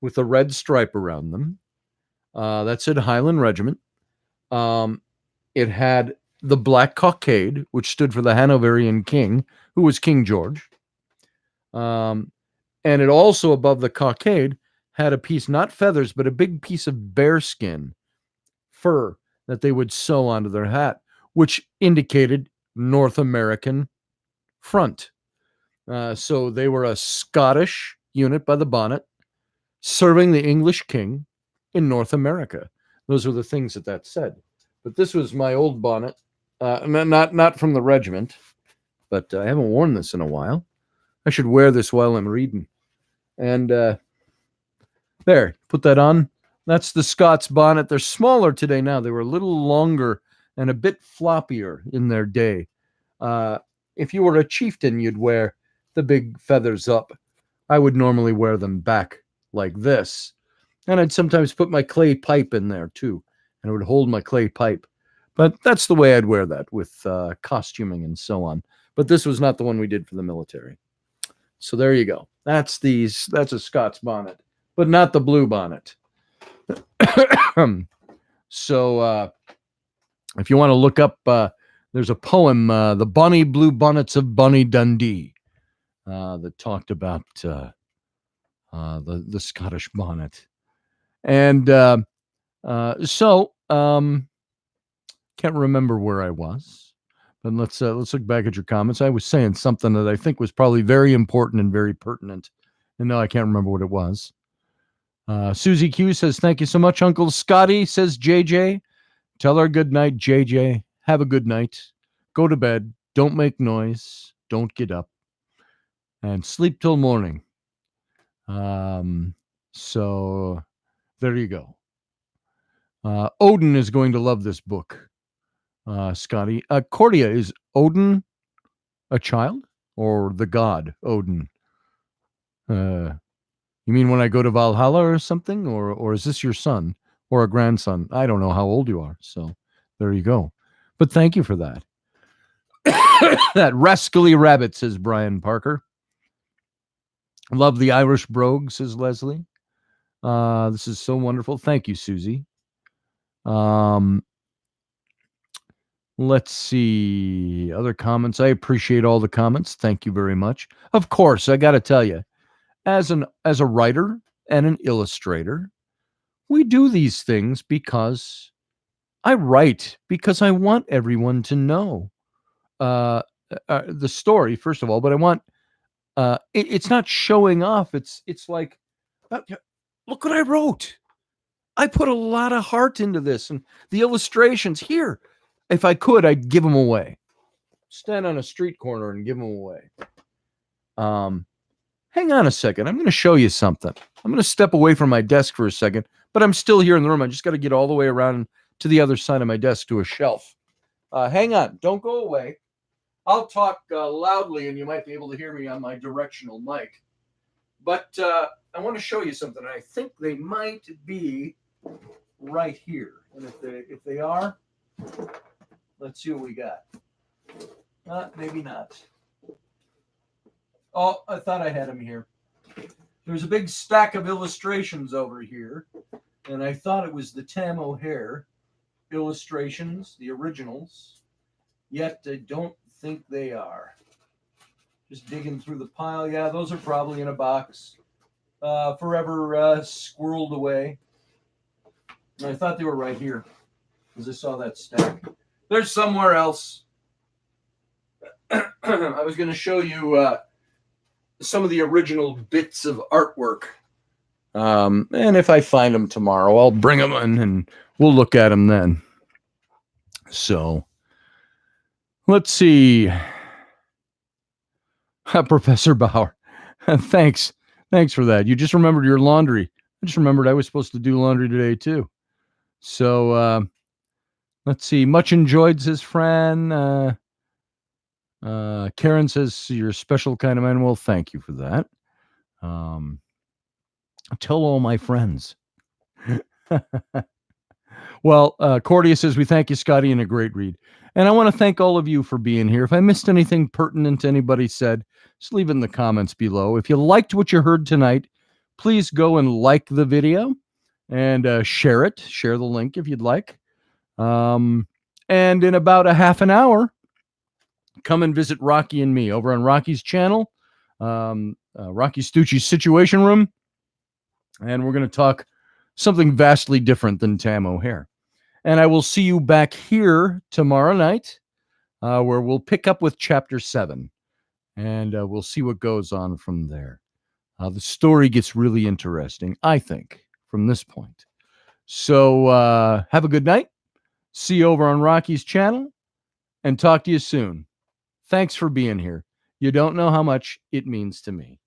with a red stripe around them. That said Highland Regiment. It had the black cockade, which stood for the Hanoverian king, who was King George. And it also, above the cockade, had a piece, not feathers, but a big piece of bearskin fur that they would sew onto their hat, which indicated North American front. So they were a Scottish unit by the bonnet, serving the English king in North America. Those were the things that said. But this was my old bonnet, not from the regiment, but I haven't worn this in a while. I should wear this while I'm reading. And there, put that on. That's the Scots bonnet. They're smaller today now. They were a little longer and a bit floppier in their day. If you were a chieftain, you'd wear the big feathers up. I would normally wear them back like this. And I'd sometimes put my clay pipe in there too, and it would hold my clay pipe. But that's the way I'd wear that, with costuming and so on. But this was not the one we did for the military. So there you go. That's a Scots bonnet, but not the blue bonnet. So if you want to look up, there's a poem, The Bonny Blue Bonnets of Bonnie Dundee, that talked about the Scottish bonnet. And so can't remember where I was, but let's look back at your comments. I was saying something that I think was probably very important and very pertinent, and now I can't remember what it was. Susie Q says, thank you so much, Uncle Scotty, says JJ. Tell her good night, JJ. Have a good night. Go to bed. Don't make noise. Don't get up. And sleep till morning. So There you go. Odin is going to love this book, Scotty. Cordia, is Odin a child or the god Odin? You mean when I go to Valhalla or something, or is this your son or a grandson? I don't know how old you are, so there you go. But thank you for that. That rascally rabbit, says Brian Parker. Love the Irish brogue, says Leslie. This is so wonderful. Thank you, Susie. Let's see other comments. I appreciate all the comments. Thank you very much. Of course, I got to tell you, as a writer and an illustrator, we do these things because I write because I want everyone to know the story, first of all. But I want it's not showing off. It's like, look what I wrote. I put a lot of heart into this, and the illustrations here. If I could, I'd give them away. Stand on a street corner and give them away. Hang on a second. I'm going to show you something. I'm going to step away from my desk for a second, but I'm still here in the room. I just got to get all the way around to the other side of my desk to a shelf. Hang on. Don't go away. I'll talk loudly, and you might be able to hear me on my directional mic. But I want to show you something. I think they might be right here. And if they are, let's see what we got. Maybe not. Oh, I thought I had them here. There's a big stack of illustrations over here, and I thought it was the Tam O'Hare illustrations, the originals, yet I don't think they are. Just digging through the pile. Yeah, those are probably in a box, forever squirreled away. And I thought they were right here, because I saw that stack. They're somewhere else. I was going to show you some of the original bits of artwork. And if I find them tomorrow, I'll bring them in and we'll look at them then. So, let's see. Professor Bauer, thanks for that. You just remembered your laundry. I just remembered I was supposed to do laundry today too. So, let's see. Much enjoyed, says Fran. Karen says you're a special kind of man. Well, thank you for that. Tell all my friends. Well, Cordia says we thank you, Scotty, and a great read. And I want to thank all of you for being here. If I missed anything pertinent anybody said, just leave it in the comments below. If you liked what you heard tonight, please go and like the video and share it. Share the link if you'd like. And in about a half an hour, come and visit Rocky and me over on Rocky's channel, Rocky Stucci's Situation Room. And we're going to talk something vastly different than Tam O'Hare. And I will see you back here tomorrow night, where we'll pick up with Chapter 7. And we'll see what goes on from there. The story gets really interesting, I think, from this point. So have a good night. See you over on Rocky's channel. And talk to you soon. Thanks for being here. You don't know how much it means to me.